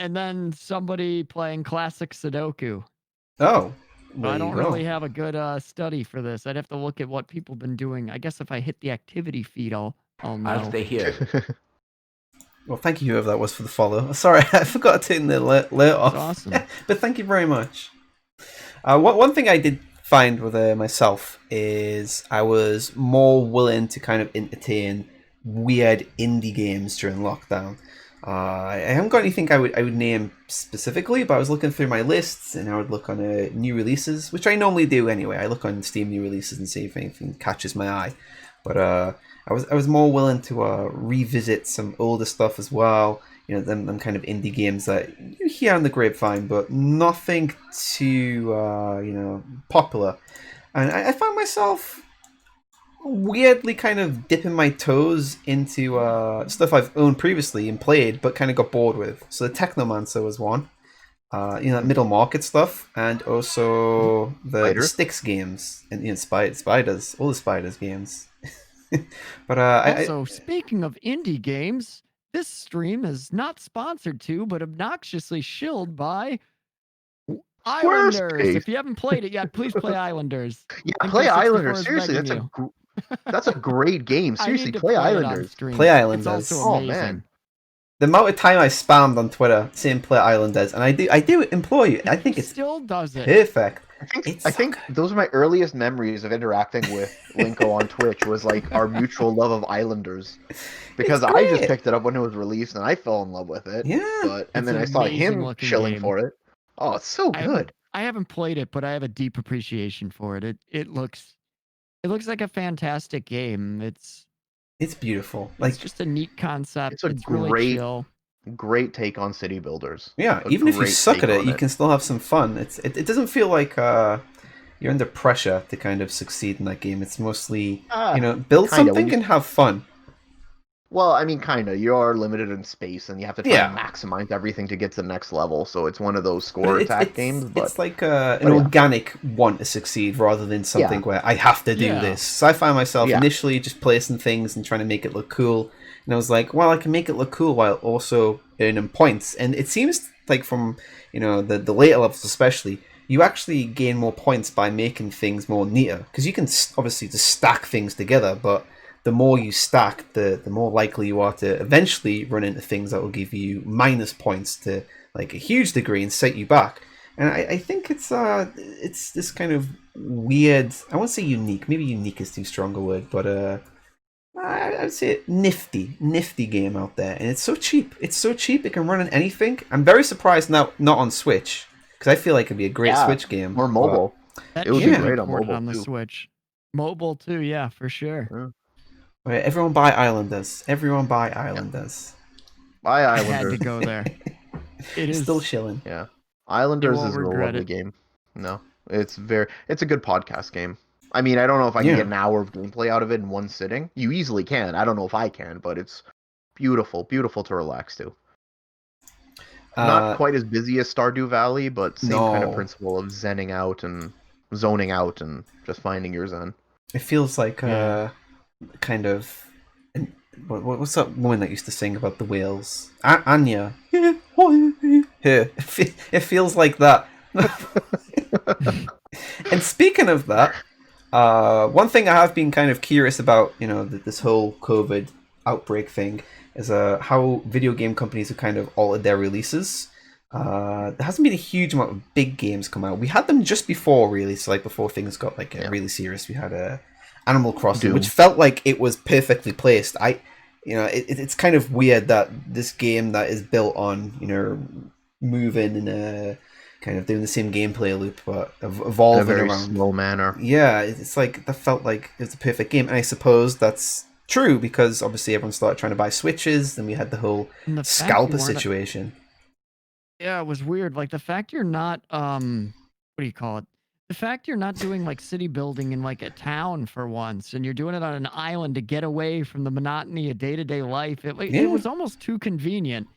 and then somebody playing classic Sudoku. Oh. I don't really have a good study for this. I'd have to look at what people have been doing. I guess if I hit the activity feed, I'll know. I'll stay here. Well, thank you, whoever that was, for the follow. Sorry, I forgot to turn the alert off. That's awesome. But thank you very much. One thing I did find with myself is I was more willing to kind of entertain weird indie games during lockdown. I haven't got anything I would name specifically, but I was looking through my lists and I would look on new releases, which I normally do anyway. I look on Steam new releases and see if anything catches my eye. But I was more willing to revisit some older stuff as well. You know, them kind of indie games that you hear on the grapevine, but nothing too popular. And I found myself weirdly kind of dipping my toes into stuff I've owned previously and played, but kind of got bored with. So the Technomancer was one, that middle market stuff, and also the Styx games and spiders, all the spiders games. But also, speaking of indie games, this stream is not sponsored to, but obnoxiously shilled by Islanders. If you haven't played it yet, please play Islanders. Yeah, play Islanders. Seriously, that's a great game. Seriously, play Islanders. Play Islanders. It's also amazing. Oh, man. The amount of time I spammed on Twitter saying play Islanders, and I do implore you. I think it's still does it perfect. I think those are my earliest memories of interacting with Linko on Twitch was like our mutual love of Islanders, because I just picked it up when it was released and I fell in love with it. Yeah, and then I saw him chilling for it. Oh, it's so good. I haven't played it, but I have a deep appreciation for it. It looks like a fantastic game. It's beautiful. It's just a neat concept. It's a really chill. Great take on city builders. Yeah, even if you suck at it, you can still have some fun. It doesn't feel like you're under pressure to kind of succeed in that game. It's mostly build something and have fun. Well, I mean, kind of. You are limited in space, and you have to try and Yeah, maximize everything to get to the next level. So it's one of those but score attack games. But it's like an yeah, organic want to succeed rather than yeah, something where I have to do Yeah. this. So I found myself yeah, initially just placing things and trying to make it look cool, and I was like, well, I can make it look cool while also earning points. And it seems like from the later levels especially, you actually gain more points by making things more neater because you can obviously just stack things together, but the more you stack, the more likely you are to eventually run into things that will give you minus points to like a huge degree and set you back. And I think it's this kind of weird. I won't say unique. Maybe unique is too strong a word, but I'd say nifty game out there, and it's so cheap. It's so cheap. It can run on anything. I'm very surprised now not on Switch because I feel like it'd be a great yeah. Switch game. Or mobile. That It would should be be great on ported mobile on the too. Switch. Mobile too, yeah, for sure. Yeah. But everyone buy Islanders. Everyone buy Yeah. Islanders. Buy I had to Islanders. go there. It is Still chilling. Yeah, You Islanders won't is a regret lovely it. game. No, it's a good podcast game. I mean, I don't know if I can Yeah. get an hour of gameplay out of it in one sitting. You easily can. I don't know if I can, but it's beautiful, beautiful to relax to. Not quite as busy as Stardew Valley, but same kind of No. principle of zenning out and zoning out and just finding your zen. It feels like Yeah. kind of. What's that woman that used to sing about the whales? Anya. Her. It feels like that. And speaking of that, one thing I have been kind of curious about, this whole COVID outbreak thing, is how video game companies have kind of altered their releases. There hasn't been a huge amount of big games come out. We had them just before, really. So like before things got like Yeah. really serious, we had Animal Crossing, Doom. which felt like it was perfectly placed. It's kind of weird that this game that is built on moving and kind of doing the same gameplay loop, but In a evolving very around. slow manner. Yeah, it's like that felt like it was a perfect game, and I suppose that's true because obviously everyone started trying to buy Switches. Then we had the whole And the fact scalper you weren't- situation. Yeah, it was weird. Like the fact you're not what do you call it? The fact you're not doing like city building in like a town for once, and you're doing it on an island to get away from the monotony of day-to-day life. It Yeah. was almost too convenient.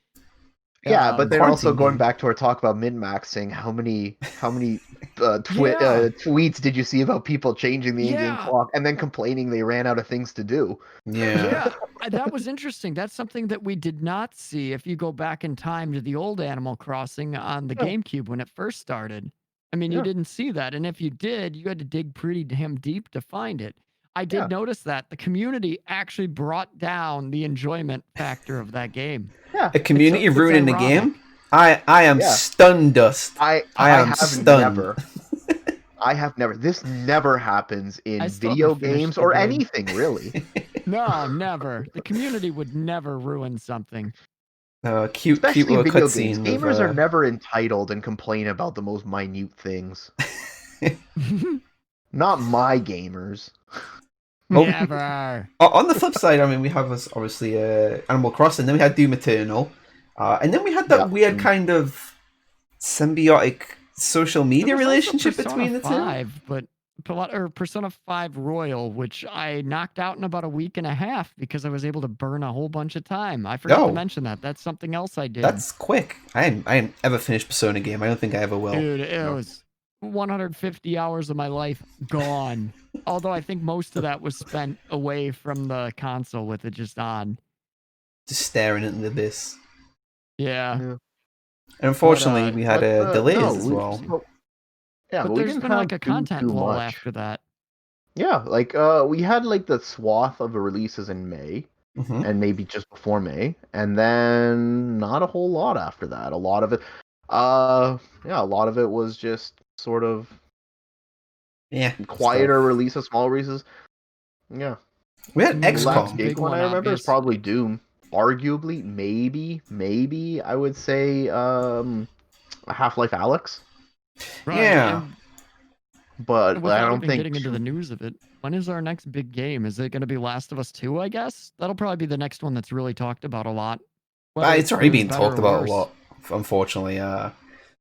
Yeah, but then Quarantine also going game. back to our talk about min-maxing, how many Yeah. tweets did you see about people changing the in-game Yeah. clock and then complaining they ran out of things to do? Yeah. That was interesting. That's something that we did not see if you go back in time to the old Animal Crossing on the Yeah. GameCube when it first started. I mean, you Yeah. didn't see that. And if you did, you had to dig pretty damn deep to find it. I did Yeah. notice that the community actually brought down the enjoyment factor of that game. Yeah, A community It's ruining the ironic. game. I am Yeah. stunned, Dust. I am have stunned. never. I have never. This never happens in I still video haven't finished games the or game. anything really. No, never. The community would never ruin something. Cute Especially little video games. cutscene. Gamers are never entitled and complain about the most minute things. Not my gamers. Oh. Never. On the flip side, I mean, we have obviously Animal Crossing, then we had Doom Eternal, and then we had that Yeah. weird kind of symbiotic social media There was also relationship Persona between the two. 5, but Persona 5 Royal, which I knocked out in about a week and a half because I was able to burn a whole bunch of time. I forgot Oh. to mention that. That's something else I did. That's quick. I ain't ever finished Persona game. I don't think I ever will. Dude, it No. was 150 hours of my life gone. Although I think most of that was spent away from the console with it just on. Just staring into the abyss. Yeah. And unfortunately, we had But, delays no, as we- well. well, yeah, But we there's didn't been like have a content too lull much. after that. Yeah, like we had like the swath of the releases in May Hmm. and maybe just before May, and then not a whole lot after that. A lot of it, a lot of it was just sort of Yeah. quieter releases, small releases. Yeah, We had The the last XCOM. big big one one, I remember is obviously. probably Doom. Arguably, maybe I would say Half-Life Alex, Right. Yeah. And but I without don't even think getting into the news of it, when is our next big game? Is it going to be Last of Us 2, I guess? That'll probably be the next one that's really talked about a lot. Whether It's already doing being better talked or about a worse. lot, unfortunately. But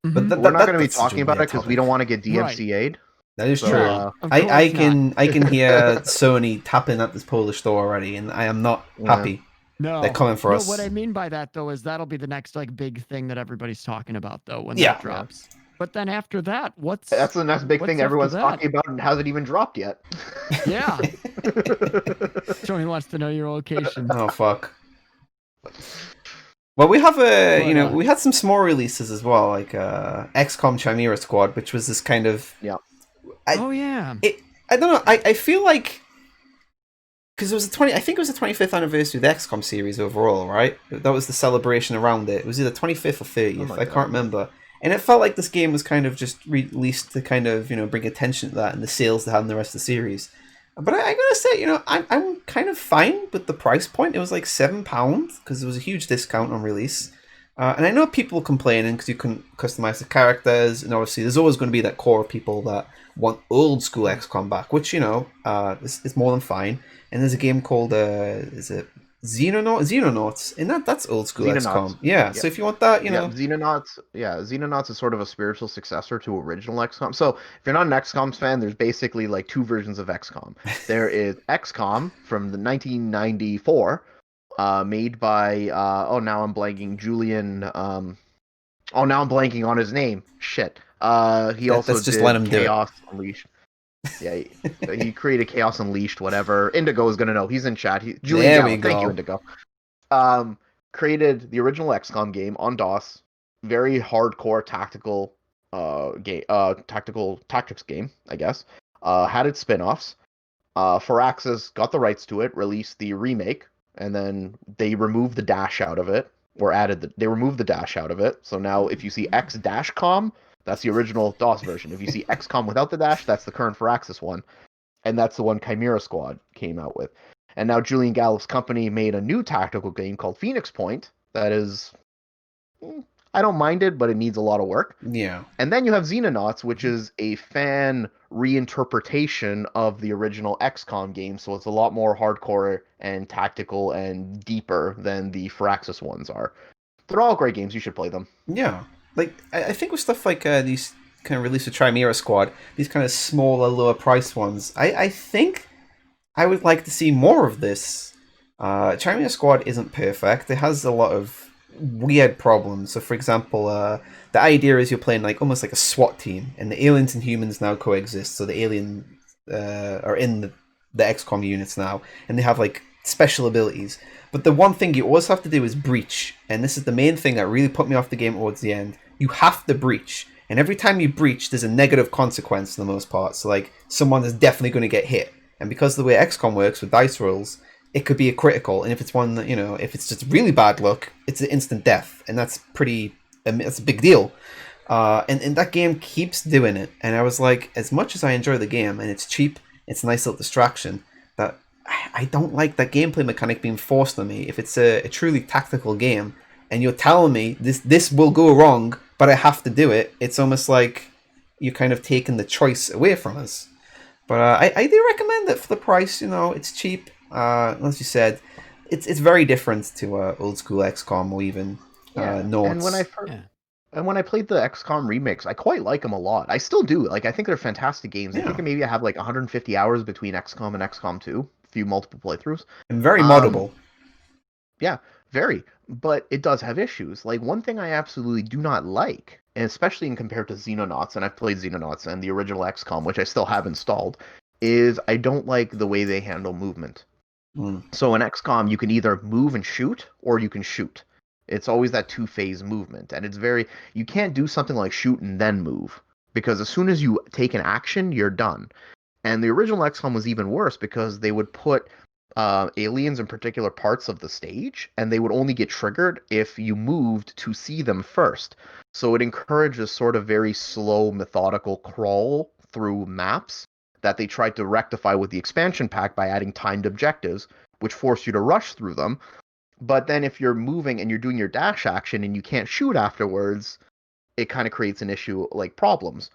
Mhm. we're not going to be that's such a talking about weird it because we topic. don't want to get DMCA'd. That is So, true. uh, Of I course can not. I can hear Sony tapping at this Polish store already, and I am not Yeah. happy. No, They're coming for no. us. What I mean by that though is that'll be the next like big thing that everybody's talking about though when Yeah. that drops. But then after that, That's the next big thing what's after everyone's that? talking about and hasn't even dropped yet. Yeah, Tony wants to know your location. Oh fuck. Well, we have But, we had some small releases as well, like XCOM Chimera Squad, which was this kind of Yeah. Oh yeah. I don't know. I feel like because it was I think it was the 25th anniversary of the XCOM series overall, right? That was the celebration around it. It was either 25th or 30th. Oh my I God. can't remember. And it felt like this game was kind of just released to kind of bring attention to that and the sales they had in the rest of the series. But I gotta say, I'm kind of fine with the price point. It was like £7 because there was a huge discount on release. And I know people complaining because you couldn't customize the characters, and obviously there's always going to be that core of people that want old school XCOM back, which is more than fine. And there's a game called is it Xenonauts, and that's old school Xenonauts. XCOM. Yeah. Yep. So if you want that, Yeah, Xenonauts is sort of a spiritual successor to original XCOM. So if you're not an XCOM fan, there's basically like two versions of XCOM. There is XCOM from the 1994, made by now I'm blanking Julian. Now I'm blanking on his name. Shit. He also let's just let him did do it. Chaos Unleashed. Yeah, he created Chaos Unleashed. Whatever. Indigo is gonna know. He's in chat. Julian There Gallo. we Thank you, go. Indigo. Created the original XCOM game on DOS. Very hardcore tactical tactics game, I guess. Had its spin-offs. Firaxis got the rights to it, released the remake, and then they removed the dash out of it, or they removed the dash out of it. So now if you see X-Com, that's the original DOS version. If you see XCOM without the dash, that's the current Firaxis one. And that's the one Chimera Squad came out with. And now Julian Gallup's company made a new tactical game called Phoenix Point that is, I don't mind it, but it needs a lot of work. Yeah. And then you have Xenonauts, which is a fan reinterpretation of the original XCOM game, so it's a lot more hardcore and tactical and deeper than the Firaxis ones are. They're all great games. You should play them. Yeah. Like I think with stuff like these kind of release of Chimera Squad, these kind of smaller, lower price ones, I think I would like to see more of this. Chimera Squad isn't perfect. It has a lot of weird problems. So, for example, the idea is you're playing like almost like a SWAT team, and the aliens and humans now coexist. So the aliens are in the XCOM units now, and they have like special abilities. But the one thing you always have to do is breach, and this is the main thing that really put me off the game towards the end. You have to breach, and every time you breach, there's a negative consequence for the most part. So like someone is definitely going to get hit, and because of the way XCOM works with dice rolls, it could be a critical, and if it's one that if it's just really bad luck, it's an instant death, and that's that's a big deal. And that game keeps doing it, and I was like, as much as I enjoy the game and it's cheap, it's a nice little distraction, that I don't like that gameplay mechanic being forced on me. If it's a truly tactical game, and you're telling me this will go wrong, but I have to do it, it's almost like you're kind of taking the choice away from us. But I do recommend it for the price. It's cheap. As you said, it's very different to old school XCOM or even Noughts. And when I played the XCOM remakes, I quite like them a lot. I still do. Like, I think they're fantastic games. Yeah. I think maybe I have like 150 hours between XCOM and XCOM 2, a few multiple playthroughs. And very moddable. Yeah, very. But it does have issues. Like, one thing I absolutely do not like, and especially in compared to Xenonauts, and I've played Xenonauts and the original XCOM, which I still have installed, is I don't like the way they handle movement. So in XCOM, you can either move and shoot, or you can shoot. It's always that two-phase movement, and you can't do something like shoot and then move, because as soon as you take an action, you're done. And the original XCOM was even worse, because they would put aliens in particular parts of the stage, and they would only get triggered if you moved to see them first. So it encouraged a sort of very slow, methodical crawl through maps that they tried to rectify with the expansion pack by adding timed objectives, which force you to rush through them. But then if you're moving and you're doing your dash action and you can't shoot afterwards, it kind of creates an issue, like problems.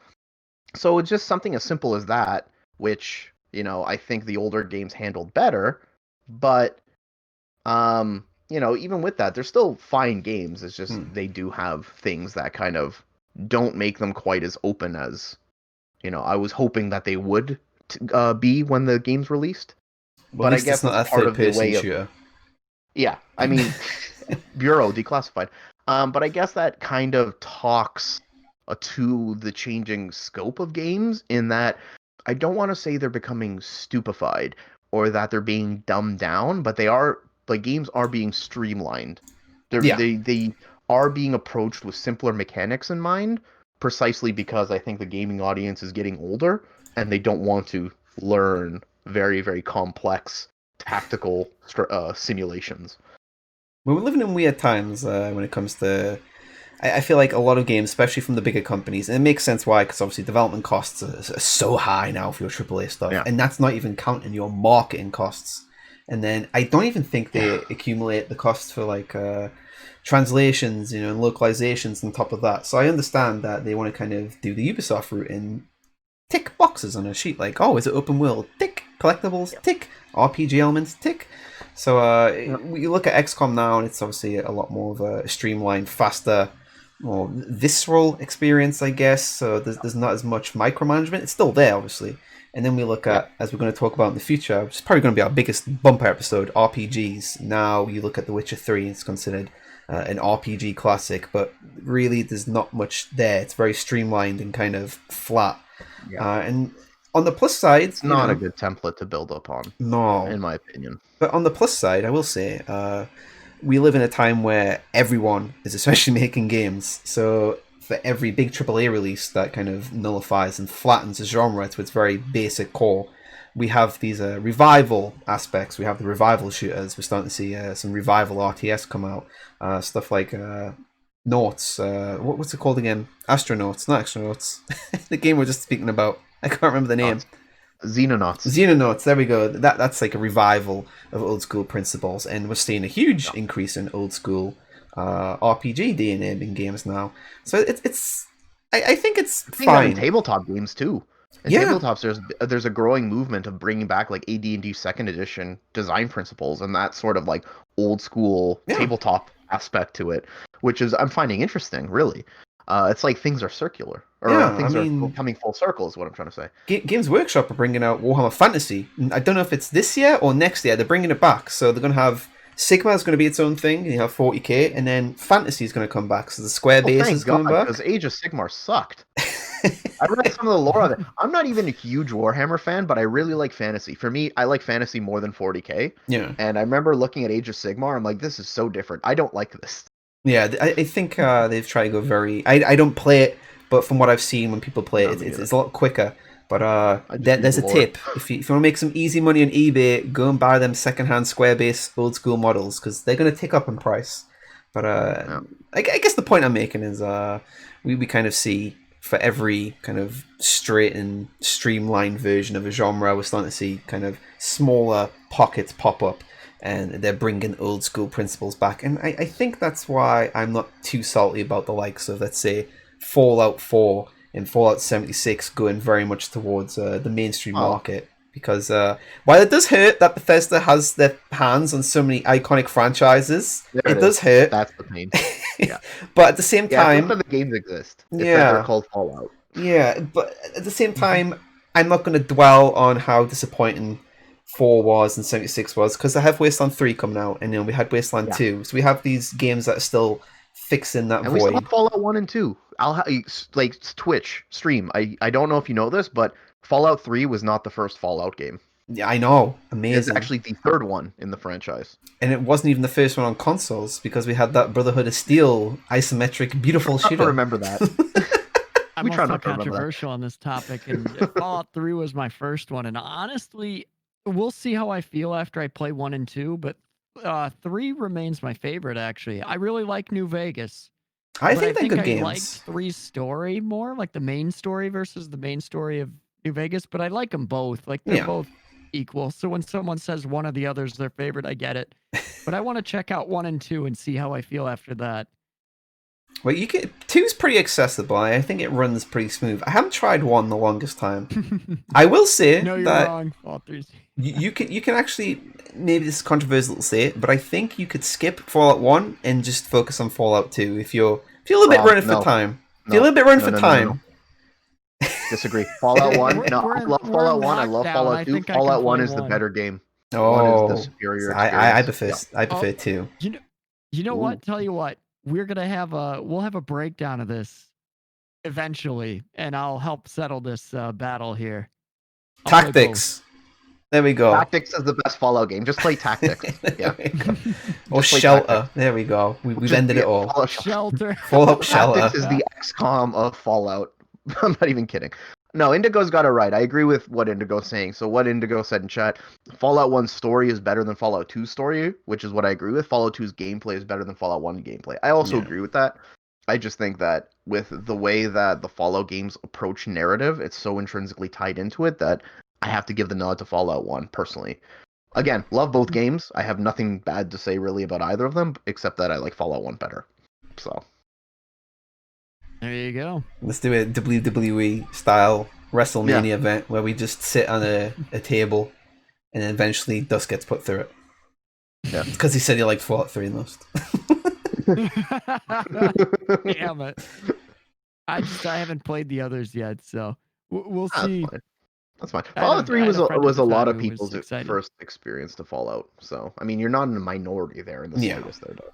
So it's just something as simple as that, which, I think the older games handled better. But, even with that, they're still fine games. It's just they do have things that kind of don't make them quite as open as, I was hoping that they would be when the game's released. Well, but I guess it's not that's a part of the third-person way of... shooter. Yeah, I mean, Bureau declassified. But I guess that kind of talks to the changing scope of games in that I don't want to say they're becoming stupefied or that they're being dumbed down, but they are like games are being streamlined. Yeah. They are being approached with simpler mechanics in mind, precisely because I think the gaming audience is getting older and they don't want to learn very, very complex tactical simulations. Well, we're living in weird times when it comes to. I feel like a lot of games, especially from the bigger companies, and it makes sense why, because obviously development costs are so high now for your AAA stuff, Yeah. and that's not even counting your marketing costs. And then I don't even think they accumulate the costs for like translations, and localizations on top of that. So I understand that they want to kind of do the Ubisoft route and tick boxes on a sheet, like, oh, is it open world? Tick. Collectibles? Tick. RPG elements? Tick. So you look at XCOM now, and it's obviously a lot more of a streamlined, faster, more visceral experience, I guess. So there's not as much micromanagement. It's still there, obviously. And then we look at, as we're going to talk about in the future, which is probably going to be our biggest bumper episode, RPGs. Now you look at The Witcher 3, it's considered an RPG classic, but really there's not much there. It's very streamlined and kind of flat. And on the plus side, it's not a good template to build upon. No, in my opinion. But on the plus side, I will say, we live in a time where everyone is essentially making games. So for every big AAA release that kind of nullifies and flattens the genre to its very basic core, we have these revival aspects. We have the revival shooters. We're starting to see some revival RTS come out. Stuff like Naughts. What's it called again? Astronauts, not Astronauts. The game we're just speaking about. I can't remember the name. Xenonauts. There we go. That's like a revival of old school principles, and we're seeing a huge increase in old school RPG DNA in games now. So it's. I think it's fine. In tabletop games too. In tabletops, there's a growing movement of bringing back like AD&D Second Edition design principles and that sort of like old school tabletop aspect to it, which is I'm finding interesting. Really, it's like things are circular, or things are coming full circle. Is what I'm trying to say. Games Workshop are bringing out Warhammer Fantasy. I don't know if it's this year or next year. They're bringing it back, so they're going to have. Sigma is going to be its own thing. You have 40k, and then Fantasy is going to come back. So the square base is coming back. Because Age of Sigmar sucked. I read some of the lore of it. I'm not even a huge Warhammer fan, but I really like Fantasy. For me, I like Fantasy more than 40k. Yeah. And I remember looking at Age of Sigmar. I'm like, this is so different. I don't like this. Yeah, I think they've tried to go very. I don't play it, but from what I've seen when people play it, it's a lot quicker. But there's a tip. If you want to make some easy money on eBay, go and buy them secondhand square base old school models, because they're going to tick up in price. But I guess the point I'm making is we kind of see for every kind of straight and streamlined version of a genre, we're starting to see kind of smaller pockets pop up, and they're bringing old school principles back. And I think that's why I'm not too salty about the likes of, let's say, Fallout 4 and Fallout 76 going very much towards the mainstream market. Because while it does hurt that Bethesda has their hands on so many iconic franchises, it does hurt. That's the pain. Yeah. But at the same time... the games exist. They're called Fallout. Yeah, but at the same time, I'm not going to dwell on how disappointing 4 was and 76 was, because I have Wasteland 3 coming out, and we had Wasteland 2. So we have these games that are still fixing that void. We still have Fallout 1 and 2. Like Twitch stream. I don't know if you know this, but Fallout 3 was not the first Fallout game. Yeah, I know. Amazing. It's actually the third one in the franchise. And it wasn't even the first one on consoles, because we had that Brotherhood of Steel isometric beautiful shooter. I remember that. I'm also controversial on this topic, and Fallout 3 was my first one, and honestly, we'll see how I feel after I play 1 and 2, but 3 remains my favorite, actually. I really like New Vegas. I think they're good games. I liked 3's story more, like the main story versus the main story of New Vegas, but I like them both. Like, they're both equal. So when someone says one of the other's their favorite, I get it. But I want to check out 1 and 2 and see how I feel after that. Well, 2's pretty accessible. I think it runs pretty smooth. I haven't tried 1 the longest time. I will say no, you're that wrong. Fallout 3's... you can actually, maybe this is controversial to say, but I think you could skip Fallout 1 and just focus on Fallout 2 if you're a little bit running for time. If you're a little bit running for time. Disagree. Fallout 1. I love Fallout 1. I love Fallout 2. Fallout 1 is the better game. One is the Oh, superior I experience. prefer Yeah. I Oh, prefer two. you know, you know Ooh. what? Tell you what, we'll have a breakdown of this eventually, and I'll help settle this battle here. I'll play both. Tactics. There we go. Tactics is the best Fallout game. Just play Tactics. There Yeah. we go. Or Just play Tactics. Shelter. There we go. We've Just ended yeah, it all. Fallout Shelter. Shelter. Fallout Tactics Shelter. is the XCOM of Fallout. I'm not even kidding. No, Indigo's got it right. I agree with what Indigo's saying. So what Indigo said in chat, Fallout 1's story is better than Fallout 2's story, which is what I agree with. Fallout 2's gameplay is better than Fallout 1 gameplay. I also Yeah. agree with that. I just think that with the way that the Fallout games approach narrative, it's so intrinsically tied into it that I have to give the nod to Fallout 1 personally. Again, love both games. I have nothing bad to say really about either of them, except that I like Fallout 1 better. So There you go. Let's do a WWE style WrestleMania event where we just sit on a table and then eventually Dust gets put through it. Yeah. Because he said he liked Fallout 3 most. Damn it. I haven't played the others yet, so we'll see. That's fine. I had Fallout 3 I had a friend at was the a lot time of who was people's excited. first experience to Fallout. So I mean, you're not in a minority there in the Yeah. slightest. There, though.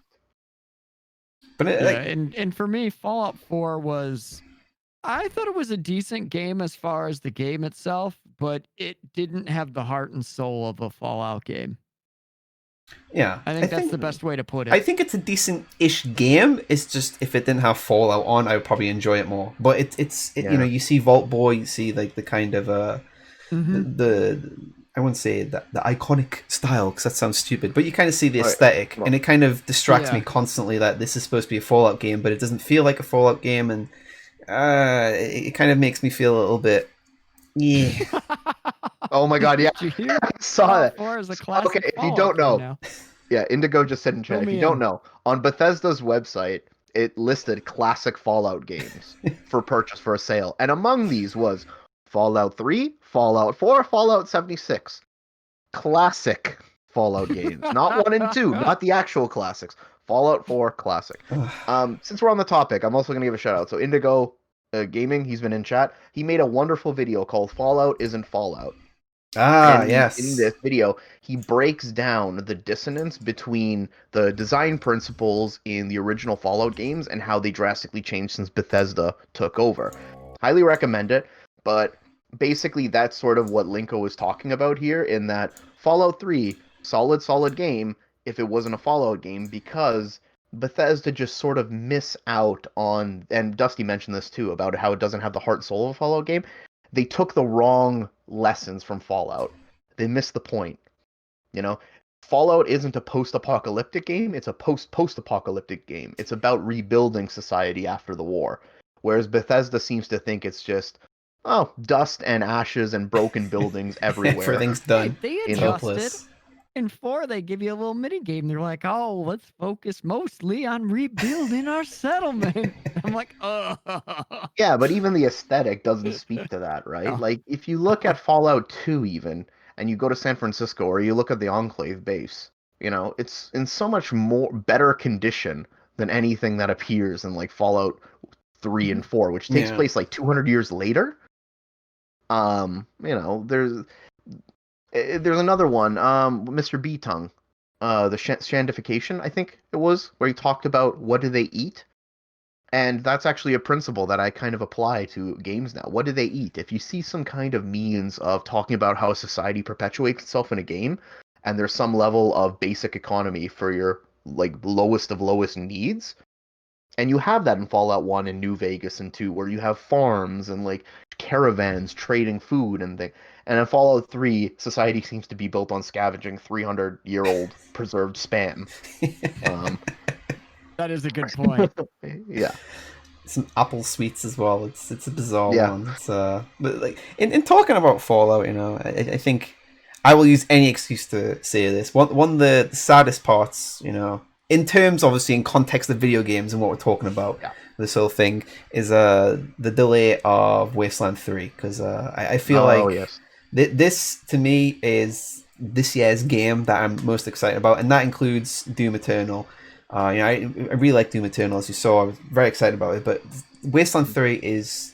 But it, Yeah, and for me, Fallout 4 was. I thought it was a decent game as far as the game itself, but it didn't have the heart and soul of a Fallout game. yeah, I think that's the best way to put it. I think it's a decent-ish game. It's just if it didn't have Fallout on, I would probably enjoy it more. But you know, you see Vault Boy, you see like the kind of the I wouldn't say the iconic style because that sounds stupid, but you kind of see the aesthetic, and it kind of distracts me constantly that this is supposed to be a Fallout game, but it doesn't feel like a Fallout game, and it kind of makes me feel a little bit. Yeah. Oh my god, yeah. Did you hear? I saw that. 4 is a classic Okay, if you Fallout don't game know, now. yeah, Indigo just said in chat. If you don't know, on Bethesda's website, it listed classic Fallout games for purchase for a sale, and among these was Fallout 3, Fallout 4, Fallout 76. Classic Fallout games, not 1 and 2, not the actual classics. Fallout 4 classic. Since we're on the topic, I'm also going to give a shout out. So Indigo Gaming, he's been in chat. He made a wonderful video called "Fallout Isn't Fallout." Yes. In this video, he breaks down the dissonance between the design principles in the original Fallout games and how they drastically changed since Bethesda took over. Highly recommend it, but basically that's sort of what Linko was talking about here, in that Fallout 3, solid game if it wasn't a Fallout game, because Bethesda just sort of miss out on, and Dusty mentioned this too, about how it doesn't have the heart and soul of a Fallout game. They took the wrong lessons from Fallout. They missed the point. You know, Fallout isn't a post-apocalyptic game, it's a post-apocalyptic game. It's about rebuilding society after the war. Whereas Bethesda seems to think it's just, dust and ashes and broken buildings everywhere. Everything's done. They adjusted. In 4, they give you a little mini game. They're like, "Oh, let's focus mostly on rebuilding our settlement." I'm like, "Oh." Yeah, but even the aesthetic doesn't speak to that, right? No. Like, if you look at Fallout 2 even, and you go to San Francisco, or you look at the Enclave base, you know, it's in so much better condition than anything that appears in, like, Fallout 3 and 4, which takes place, like, 200 years later. You know, there's another one, Mr. B-Tongue, the Shandification, I think it was, where he talked about what do they eat. And that's actually a principle that I kind of apply to games now. What do they eat? If you see some kind of means of talking about how a society perpetuates itself in a game, and there's some level of basic economy for your, like, lowest of lowest needs, and you have that in Fallout 1 and New Vegas and 2, where you have farms and, like, caravans trading food and things. And in Fallout 3, society seems to be built on scavenging 300-year-old preserved spam. That is a good point. Yeah. Some apple sweets as well. It's a bizarre one. It's but like in talking about Fallout, you know, I think I will use any excuse to say this. One of the saddest parts, you know, in terms obviously in context of video games and what we're talking about, this whole thing is the delay of Wasteland 3, because I feel this to me is this year's game that I'm most excited about, and that includes Doom Eternal. You know, I really like Doom Eternal, as you saw. I was very excited about it. But Wasteland 3 is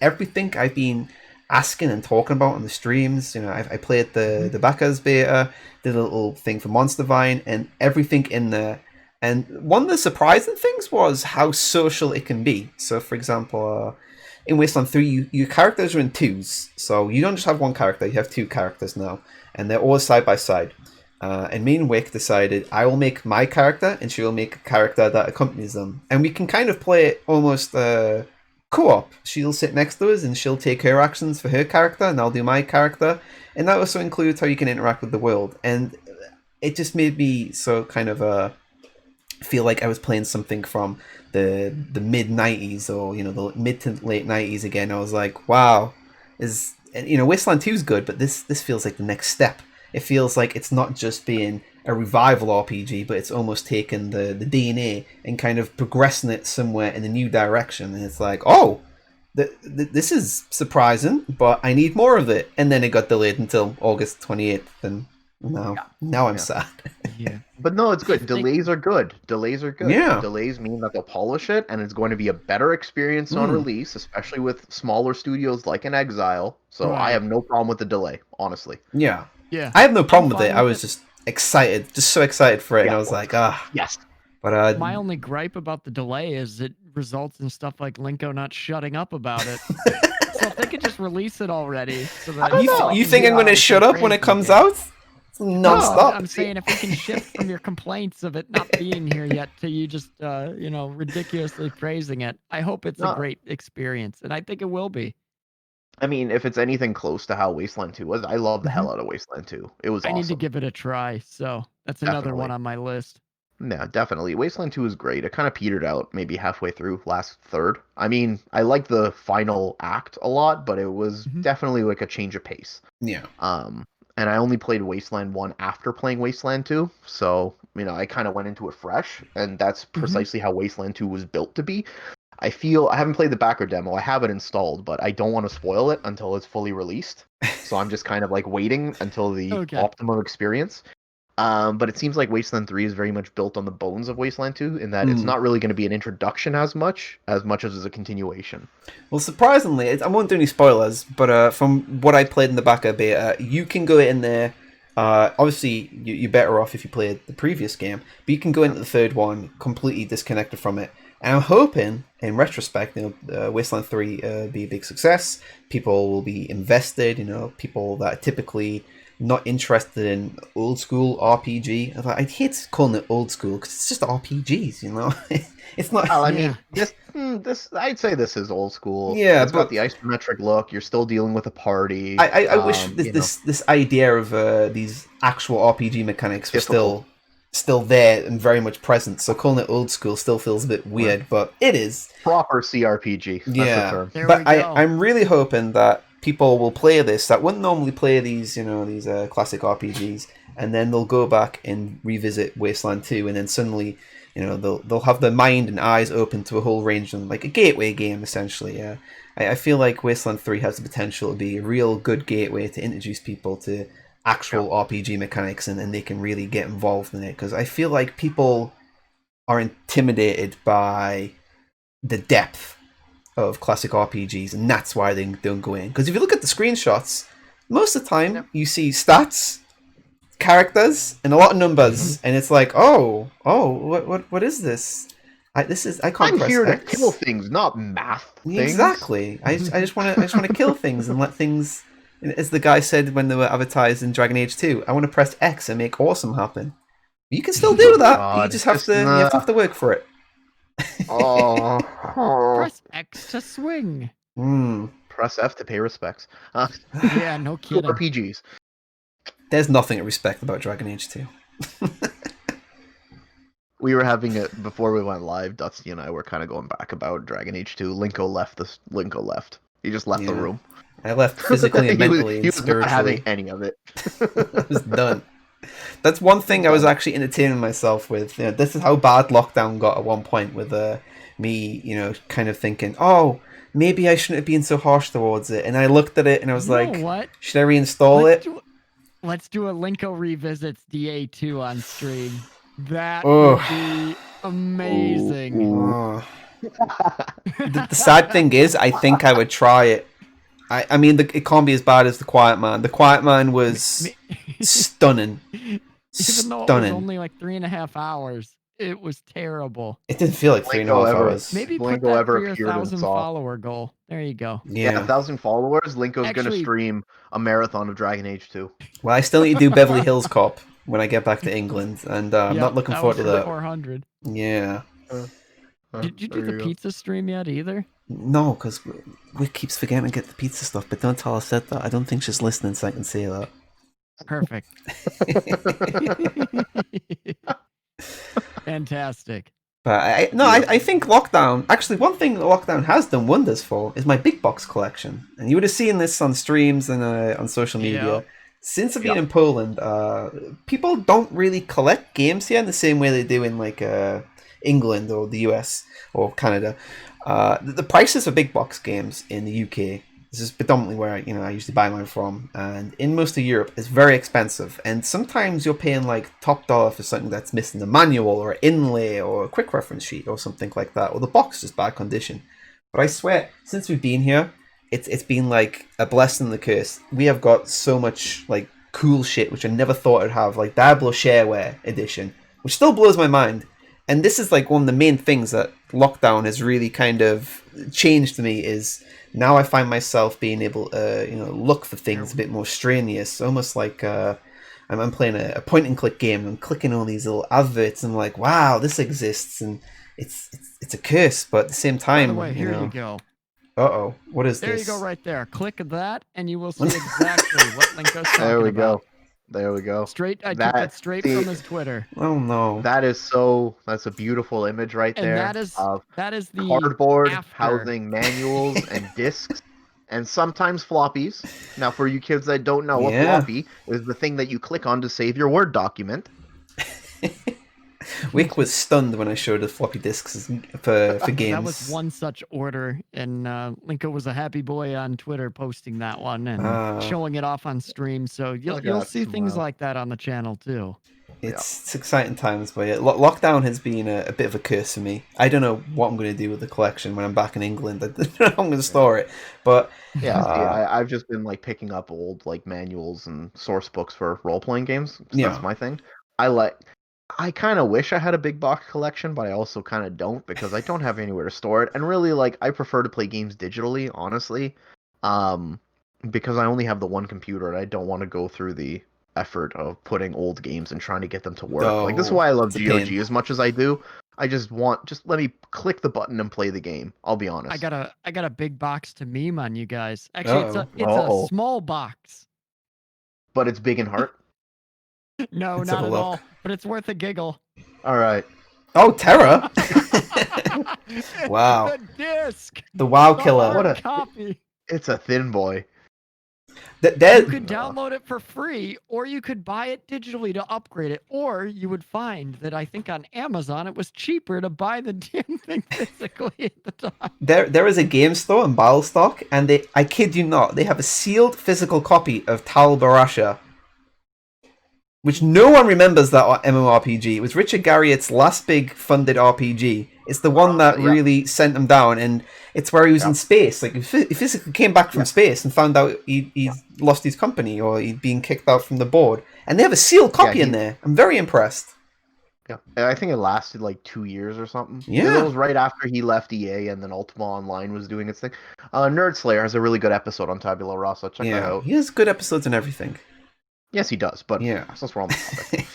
everything I've been asking and talking about on the streams. I played the Bacca's beta, did a little thing for Monster Vine, and everything in there. And one of the surprising things was how social it can be. So, for example, in Wasteland 3, your characters are in twos. So you don't just have one character, you have two characters now. And they're all side by side. And me and Wick decided I will make my character and she will make a character that accompanies them. And we can kind of play it almost co-op. She'll sit next to us and she'll take her actions for her character and I'll do my character. And that also includes how you can interact with the world. And it just made me so kind of feel like I was playing something from the mid 90s or the mid to late 90s again. I was like, wow, Wasteland 2 is good, but this feels like the next step. It feels like it's not just being a revival RPG, but it's almost taken the DNA and kind of progressing it somewhere in a new direction. And it's like, oh, this is surprising, but I need more of it. And then it got delayed until August 28th, and now I'm sad. Yeah. But no, it's good. Delays are good. Delays are good. Yeah. Delays mean that they'll polish it, and it's going to be a better experience on release, especially with smaller studios like an Exile. So I have no problem with the delay, honestly. Yeah. Yeah. I have no problem with it. I was just excited, just so excited for it. And I was like, yes. But my only gripe about the delay is it results in stuff like Linko not shutting up about it. So if they could just release it already. So that you think I'm going to shut up when it comes out? Non-stop. I'm saying if we can shift from your complaints of it not being here yet to you just, ridiculously praising it, I hope it's a great experience. And I think it will be. I mean, if it's anything close to how Wasteland 2 was, I love the hell out of Wasteland 2. It was awesome. I need to give it a try, so that's another one on my list. Yeah, definitely. Wasteland 2 is great. It kind of petered out maybe halfway through last third. I mean, I like the final act a lot, but it was definitely like a change of pace. Yeah. And I only played Wasteland 1 after playing Wasteland 2, so, I kind of went into it fresh, and that's precisely how Wasteland 2 was built to be. I haven't played the backer demo. I have it installed, but I don't want to spoil it until it's fully released. So I'm just kind of like waiting until the optimum experience. But it seems like Wasteland 3 is very much built on the bones of Wasteland 2 in that it's not really going to be an introduction as much as it's a continuation. Well, surprisingly, I won't do any spoilers, but from what I played in the backer beta, you can go in there. Obviously, you're better off if you played the previous game, but you can go into the third one completely disconnected from it. And I'm hoping, in retrospect, Wasteland 3 be a big success. People will be invested. People that are typically not interested in old school RPG. I hate calling it old school because it's just RPGs. It's not. Well, I mean, this I'd say this is old school. Yeah, it's got the isometric look. You're still dealing with a party. I wish this idea of these actual RPG mechanics were still there and very much present. So calling it old school still feels a bit weird, but it is proper CRPG. That's the term. But I'm really hoping that people will play this that wouldn't normally play these classic RPGs, and then they'll go back and revisit Wasteland 2, and then suddenly they'll have their mind and eyes open to a whole range of like a gateway game essentially. I feel like Wasteland 3 has the potential to be a real good gateway to introduce people to actual RPG mechanics, and they can really get involved in it, because I feel like people are intimidated by the depth of classic RPGs, and that's why they don't go in. Because if you look at the screenshots, most of the time you see stats, characters, and a lot of numbers, and it's like, what is this? I can't. I'm press here X. to kill things, not math things. Exactly. I just want to kill things and let things. As the guy said when they were advertised in Dragon Age 2, I want to press X and make awesome happen. You can still do that. God, you just have to. You have to work for it. Press X to swing. Press F to pay respects. Yeah, no kidding. RPGs. There's nothing to respect about Dragon Age 2. We were having it before we went live. Dusty and I were kind of going back about Dragon Age 2. Linko left. He just left the room. I left physically and mentally he and was not spiritually. having any of it. I was done. That's one thing I was actually entertaining myself with. This is how bad lockdown got at one point with me, kind of thinking, oh, maybe I shouldn't have been so harsh towards it. And I looked at it and I was what? Should I reinstall it? Let's do a Linko revisits DA2 on stream. That would be amazing. The sad thing is, I think I would try it. I mean, it can't be as bad as The Quiet Man. The Quiet Man was stunning. Even though it was Stunning. only like 3.5 hours, it was terrible. It didn't feel like 3.5 hours. Maybe put Blinko that ever for your appeared and 1,000 saw. follower goal. There you go. Yeah, Yeah. 1,000 followers. Linko's gonna Actually- stream a marathon of Dragon Age 2. Well, I still need to do Beverly Hills Cop when I get back to England, and I'm not looking forward to that. 400. Yeah. Did you do the pizza stream yet either? No, because we keeps forgetting to get the pizza stuff, but don't tell her I said that. I don't think she's listening, so I can say that. Perfect. Fantastic. But I think lockdown. Actually, one thing that lockdown has done wonders for is my big box collection, and you would have seen this on streams and on social media. Yep. Since I've been in Poland, people don't really collect games here in the same way they do in like England or the US or Canada. The prices for big box games in the UK, this is predominantly where I usually buy mine from, and in most of Europe it's very expensive, and sometimes you're paying like top dollar for something that's missing a manual or an inlay or a quick reference sheet or something like that, or the box is just bad condition. But I swear, since we've been here, it's been like a blessing and a curse. We have got so much like cool shit which I never thought I'd have, like Diablo Shareware Edition, which still blows my mind. And this is like one of the main things that lockdown has really kind of changed to me, is now I find myself being able to look for things a bit more strenuous, almost like I'm playing a point and click game and I'm clicking all these little adverts and I'm like, wow, this exists, and it's a curse, but at the same time, By the way, here you go. Uh-oh, what is There this? you go right there. Click that and you will see exactly what Linko's talking There we about. go. There we go. I took that straight from his Twitter. Oh no. That's a beautiful image right And there. that is the Cardboard after. housing manuals and discs and sometimes floppies. Now, for you kids that don't know, a floppy is the thing that you click on to save your Word document. Wick was stunned when I showed the floppy disks for games. That was one such order, and Linko was a happy boy on Twitter posting that one and showing it off on stream. So you'll see things like that on the channel too. It's exciting times, but lockdown has been a bit of a curse for me. I don't know what I'm going to do with the collection when I'm back in England. I don't know how I'm going to store it, but I've just been like picking up old like manuals and source books for role playing games. So that's my thing. I kind of wish I had a big box collection, but I also kind of don't, because I don't have anywhere to store it. And really, like, I prefer to play games digitally, honestly, because I only have the one computer and I don't want to go through the effort of putting old games and trying to get them to work. Like, this is why I love GOG as much as I do. I just let me click the button and play the game. I'll be honest. I got a big box to meme on you guys. Actually, it's a small box, but it's big in heart. No, Let's not have a at look. all. But it's worth a giggle. All right. Oh, Terra! Wow. The disc. The WoW killer. What a copy. It's a thin boy. You could download it for free, or you could buy it digitally to upgrade it, or you would find that I think on Amazon it was cheaper to buy the damn thing physically at the time. There is a game store in Battlestock, and I kid you not, they have a sealed physical copy of Tal Barasha, which no one remembers that MMORPG. It was Richard Garriott's last big funded RPG. It's the one that really sent him down, and it's where he was in space. Like, he physically came back from space and found out he'd lost his company, or he'd been kicked out from the board. And they have a sealed copy in there. I'm very impressed. Yeah, I think it lasted like 2 years or something. Yeah. It was right after he left EA, and then Ultima Online was doing its thing. Nerd Slayer has a really good episode on Tabula Rasa. Check that out. He has good episodes and everything. Yes, he does, but since we're on the topic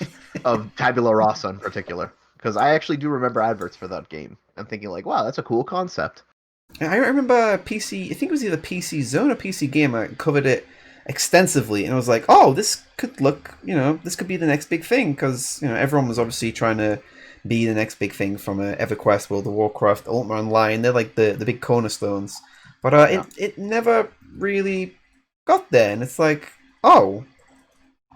of Tabula Rasa in particular, because I actually do remember adverts for that game and thinking like, wow, that's a cool concept. I remember PC, I think it was either PC Zone or PC Gamer covered it extensively, and I was like, oh, this could look, this could be the next big thing, because, everyone was obviously trying to be the next big thing from EverQuest, World of Warcraft, Ultima Online. They're like the big cornerstones. But it never really got there, and it's like, oh,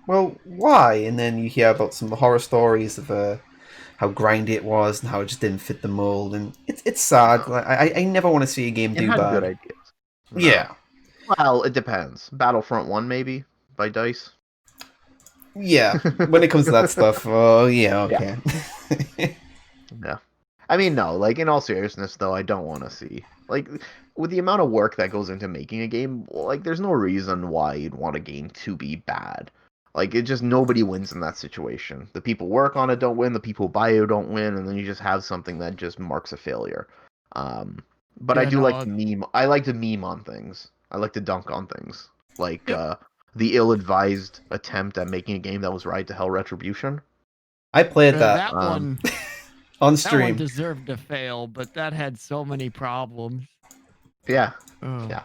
well, why? And then you hear about some of the horror stories of how grindy it was and how it just didn't fit the mold, and it's sad. Like, I never want to see a game do bad. Good ideas. No. Yeah. Well, it depends. Battlefront 1 maybe by DICE. Yeah, when it comes to that stuff, oh yeah, okay. Yeah. I mean, no, like in all seriousness, though, I don't want to see like with the amount of work that goes into making a game. Like, there's no reason why you'd want a game to be bad. Like, it just nobody wins in that situation. The people work on it don't win. The people who buy it don't win, and then you just have something that just marks a failure. But I Yeah, do like no, to meme. I like to meme on things. I like to dunk on things, like yep. the ill-advised attempt at making a game that was Ride to Hell Retribution. I played that That Um, one, on that one stream. deserved to fail, but that had so many problems. yeah, Oh. yeah.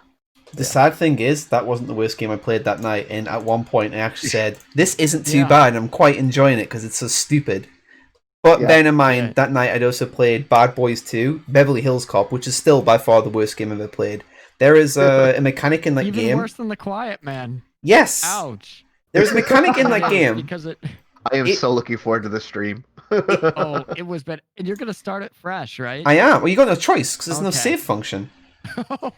The sad thing is, that wasn't the worst game I played that night, and at one point I actually said, this isn't too Yeah. bad, and I'm quite enjoying it because it's so stupid. But Yeah. bearing in mind, Yeah. that night I'd also played Bad Boys 2, Beverly Hills Cop, which is still by far the worst game I've ever played. There is a mechanic in that Even game. worse than The Quiet Man. Yes! Ouch. There's a mechanic in that It is, game. because it. I am It- so looking forward to the stream. Oh, it was bad. And you're gonna start it fresh, right? I am. Well, you got no choice, because there's no Okay. save function. Oh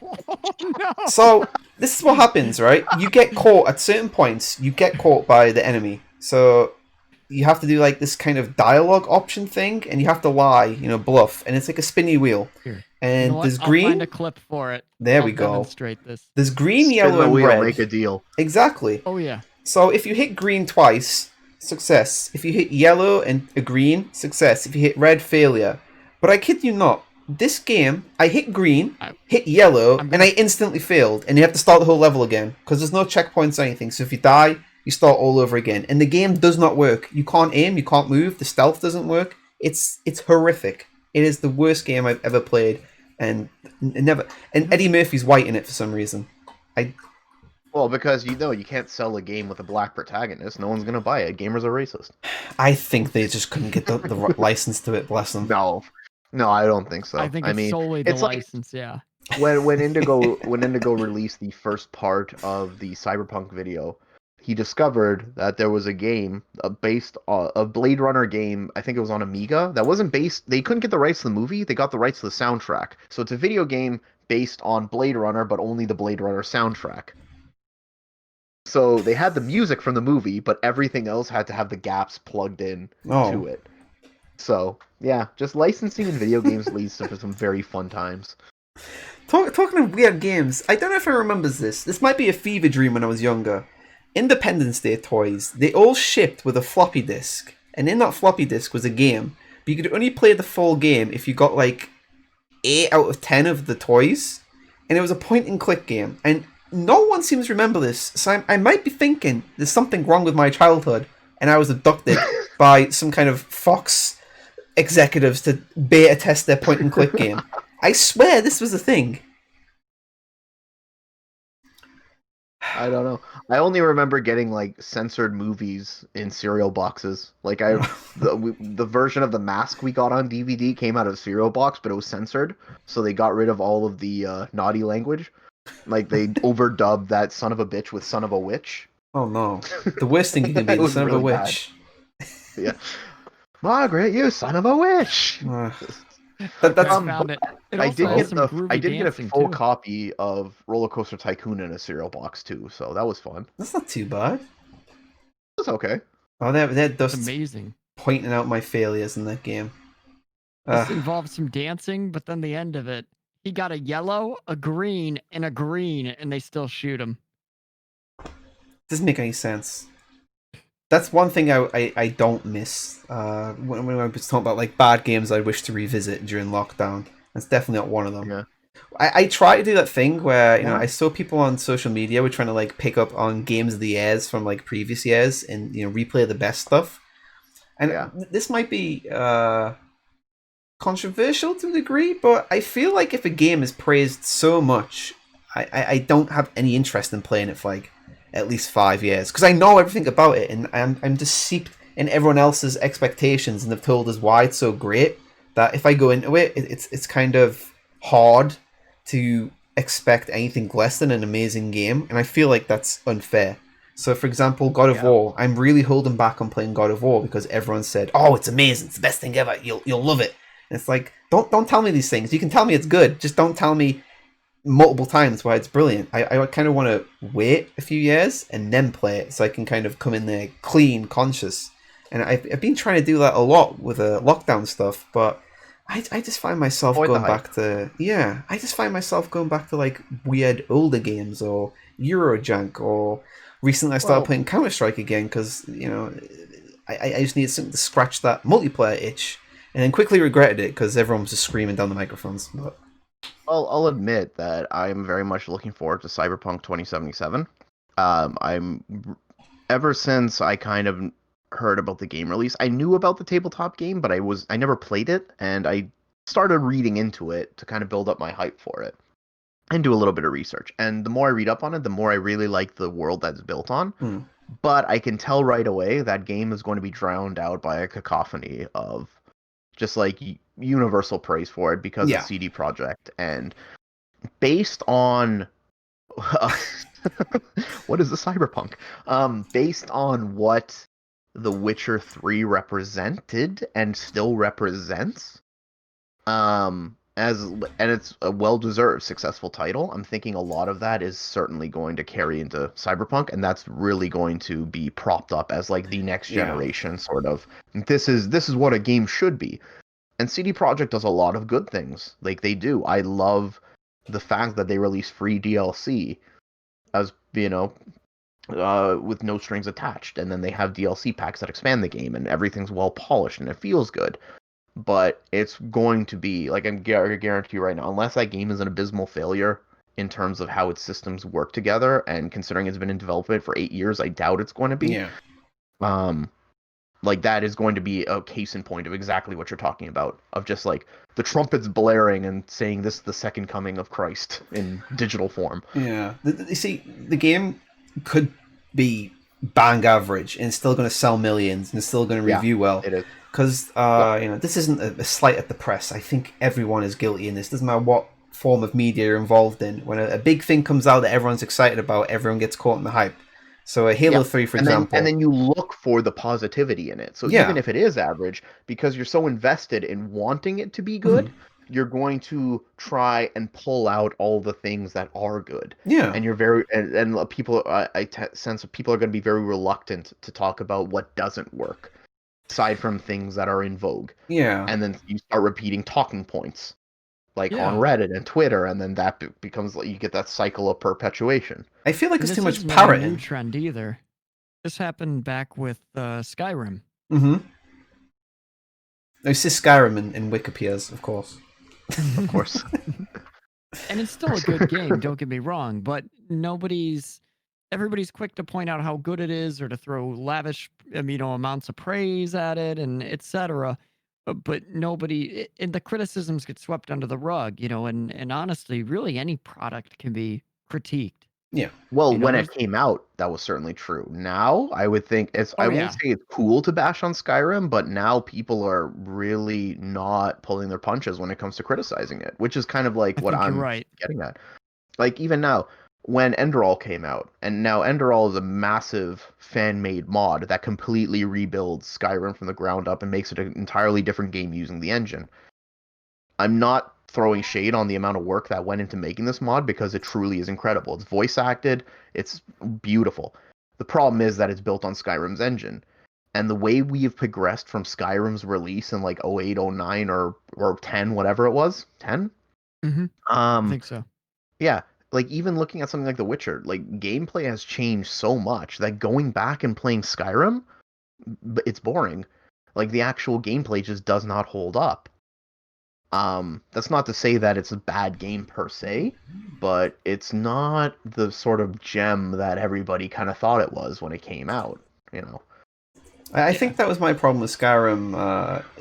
no. So, this is what happens, right? You get caught at certain points, you get caught by the enemy. So, you have to do like this kind of dialogue option thing, and you have to lie, bluff, and it's like a spinny wheel. Here. And You know what? there's I'll green. find a clip for it. There I'll we go. Demonstrate this. There's green, Spin yellow, the and wheel, red. make a deal. Exactly. Oh yeah. So if you hit green twice, success. If you hit yellow and a green, success. If you hit red, failure. But I kid you not, this game, I hit green, hit yellow, and I instantly failed. And you have to start the whole level again, because there's no checkpoints or anything. So if you die, you start all over again. And the game does not work. You can't aim, you can't move, the stealth doesn't work. It's horrific. It is the worst game I've ever played. And Eddie Murphy's white in it for some reason. Well, because you can't sell a game with a black protagonist. No one's gonna buy it. Gamers are racist. I think they just couldn't get the license to it, bless them. No, I don't think so. I think it's solely the it's like license, yeah. when Indigo released the first part of the Cyberpunk video, he discovered that there was a game based on a Blade Runner game. I think it was on Amiga. That wasn't based. They couldn't get the rights to the movie. They got the rights to the soundtrack. So it's a video game based on Blade Runner, but only the Blade Runner soundtrack. So they had the music from the movie, but everything else had to have the gaps plugged in to it. So yeah, just licensing in video games leads to some very fun times. Talking of weird games, I don't know if I remember this. This might be a fever dream when I was younger. Independence Day toys, they all shipped with a floppy disk. And in that floppy disk was a game. But you could only play the full game if you got like 8 out of 10 of the toys. And it was a point and click game. And no one seems to remember this. So I might be thinking there's something wrong with my childhood. And I was abducted by some kind of Fox executives to beta test their point and click game. I swear this was a thing. I don't know. I only remember getting like censored movies in cereal boxes. Like the version of The Mask we got on DVD came out of a cereal box, but it was censored, so they got rid of all of the naughty language. Like they overdubbed that son of a bitch with son of a witch. Oh no! The worst thing you can be, It the was son of a really witch. Yeah, Margaret, you son of a witch. That's I found it. It I also did has get some the groovy I did get a dancing, full too. copy of Roller Coaster Tycoon in a cereal box too, so that was fun. That's not too bad. It was okay. Oh, they're It's just amazing. pointing out my failures in that game. This involves some dancing, but then the end of it, he got a yellow, a green, and they still shoot him. Doesn't make any sense. That's one thing I don't miss. When I was talking about like bad games I wish to revisit during lockdown, that's definitely not one of them. Yeah. I try to do that thing where I saw people on social media were trying to like pick up on games of the years from like previous years and replay the best stuff. And this might be controversial to a degree, but I feel like if a game is praised so much, I don't have any interest in playing it for like at least 5 years because I know everything about it and I'm just seeped in everyone else's expectations and they've told us why it's so great that if I go into it, it's kind of hard to expect anything less than an amazing game, and I feel like that's unfair. So, for example, God of War, I'm really holding back on playing God of War because everyone said, "Oh, it's amazing, it's the best thing ever, you'll love it." And it's like, don't tell me these things. You can tell me it's good, just don't tell me multiple times why it's brilliant. I kind of want to wait a few years and then play it so I can kind of come in there clean, conscious. And I've been trying to do that a lot with lockdown stuff, but I just find myself Avoid the going hype. back to I just find myself going back to like weird older games or Eurojunk, or recently I started Well, playing Counter Strike again because I just needed something to scratch that multiplayer itch, and then quickly regretted it because everyone was just screaming down the microphones. But I'll admit that I'm very much looking forward to Cyberpunk 2077. I'm ever since I kind of heard about the game release, I knew about the tabletop game, but I never played it, and I started reading into it to kind of build up my hype for it and do a little bit of research. And the more I read up on it, the more I really like the world that's built on. hmm, But I can tell right away that game is going to be drowned out by a cacophony of just like universal praise for it because it's yeah, CD Projekt, and based on what is the cyberpunk? Based on what The Witcher 3 represented and still represents, as and it's a well-deserved successful title. I'm thinking a lot of that is certainly going to carry into Cyberpunk, and that's really going to be propped up as like the next yeah, generation sort of. This is what a game should be. And CD Projekt does a lot of good things. Like they do. I love the fact that they release free DLC as with no strings attached, and then they have DLC packs that expand the game, and everything's well polished and it feels good. But it's going to be like I guarantee you right now, unless that game is an abysmal failure in terms of how its systems work together, and considering it's been in development for 8 years, I doubt it's going to be. yeah. Um, like that is going to be a case in point of exactly what you're talking about, of just like the trumpets blaring and saying this is the second coming of Christ in digital form. Yeah, you see, the game could be bang average and still going to sell millions and still going to Yeah, review well, it is. because Yep. this isn't a slight at the press. I think everyone is guilty in this. Doesn't matter what form of media you're involved in. When a big thing comes out that everyone's excited about, everyone gets caught in the hype. So Halo Yep. 3, for And example, then you look for the positivity in it. So even yeah, if it is average, because you're so invested in wanting it to be mhm, good, you're going to try and pull out all the things that are good. yeah, And you're very and people sense that people are going to be very reluctant to talk about what doesn't work, aside from things that are in vogue. yeah. And then you start repeating talking points like on Yeah. Reddit and Twitter, and then that becomes like you get that cycle of perpetuation. I feel like And there's too this much isn't a new parroting. trend either. This happened back with Skyrim. Mm-hmm. It's just Skyrim in Wikipedia's, of course. Of course. And it's still a good game, don't get me wrong, but everybody's quick to point out how good it is or to throw lavish amounts of praise at it and etc. But nobody and the criticisms get swept under the rug, and honestly, really any product can be critiqued. Yeah, Well, You know, when it there's came out, that was certainly true. Now, I would think I oh won't yeah, say it's cool to bash on Skyrim, but now people are really not pulling their punches when it comes to criticizing it, which is kind of like I what think you're I'm right. getting at. Like even now, when Enderall came out, and now Enderall is a massive fan-made mod that completely rebuilds Skyrim from the ground up and makes it an entirely different game using the engine. I'm not throwing shade on the amount of work that went into making this mod because it truly is incredible. It's voice acted, it's beautiful. The problem is that it's built on Skyrim's engine. And the way we have progressed from Skyrim's release in like 08, 09, or 10, whatever it was, 10? Hmm. I Um think so. yeah, like even looking at something like The Witcher, like gameplay has changed so much that going back and playing Skyrim, it's boring. Like the actual gameplay just does not hold up. That's not to say that it's a bad game per se, but it's not the sort of gem that everybody kind of thought it was when it came out, you know. I Yeah. think that was my problem with Skyrim.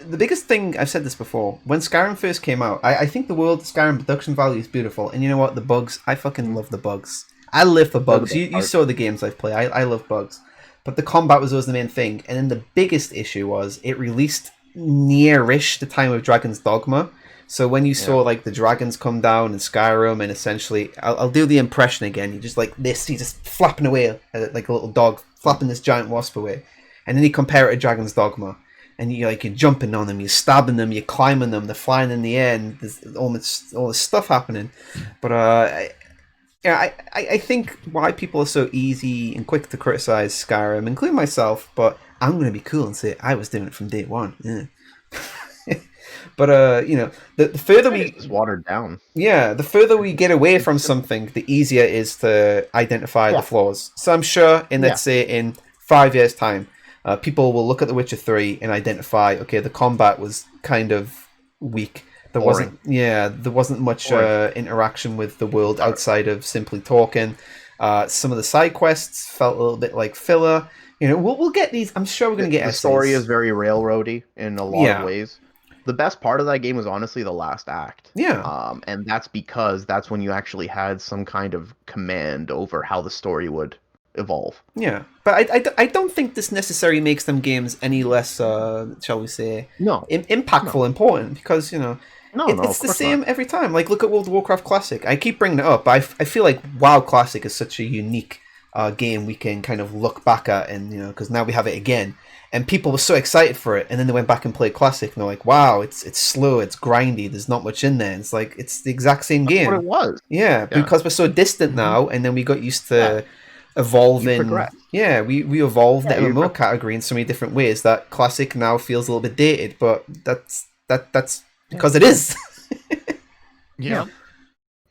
The biggest thing, I've said this before, when Skyrim first came out, I think the world Skyrim production value is beautiful, and you know what? The bugs, I fucking love the bugs. I live for They're the bugs. best You part. saw the games I've played. I love bugs, but the combat was always the main thing. And then the biggest issue was it released near-ish the time of Dragon's Dogma. So when you Yeah. saw like the dragons come down in Skyrim, and essentially, I'll do the impression again. You just like this, he's just flapping away like a little dog, flapping this giant wasp away, and then you compare it to Dragon's Dogma, and you're jumping on them, you're stabbing them, you're climbing them, they're flying in the air, and there's all this stuff happening. But I think why people are so easy and quick to criticize Skyrim, including myself, but I'm going to be cool and say I was doing it from day one. Yeah. But the further It's watered down. the further we get away from something, the easier it is to identify the Yeah. flaws. So I'm sure Yeah. let's say in 5 years' time, people will look at The Witcher 3 and identify, okay, the combat was kind of weak. There Boring. wasn't much interaction with the world Sorry. outside of simply talking. Some of the side quests felt a little bit like filler. We'll get these. I'm sure we're going to get The essays. story is very railroady in a lot of Yeah. ways. The best part of that game was honestly the last act. Yeah. And that's because that's when you actually had some kind of command over how the story would evolve. Yeah, but I don't think this necessarily makes them games any less, shall we say, No. impactful, important, because No, it's of the course same not. every time. Like, look at World of Warcraft Classic. I keep bringing it up, but I feel like WoW Classic is such a unique game we can kind of look back at, and because now we have it again, and people were so excited for it, and then they went back and played Classic, and they're like, wow, it's slow, it's grindy, there's not much in there. It's like it's the exact same That's game. what it was. Yeah, Yeah. because we're so distant Mhm. now, and then we got used to. Yeah. Evolving, progress. yeah, we evolved Yeah, the you MMO pro- category in so many different ways that Classic now feels a little bit dated, but that's because it is. Yeah.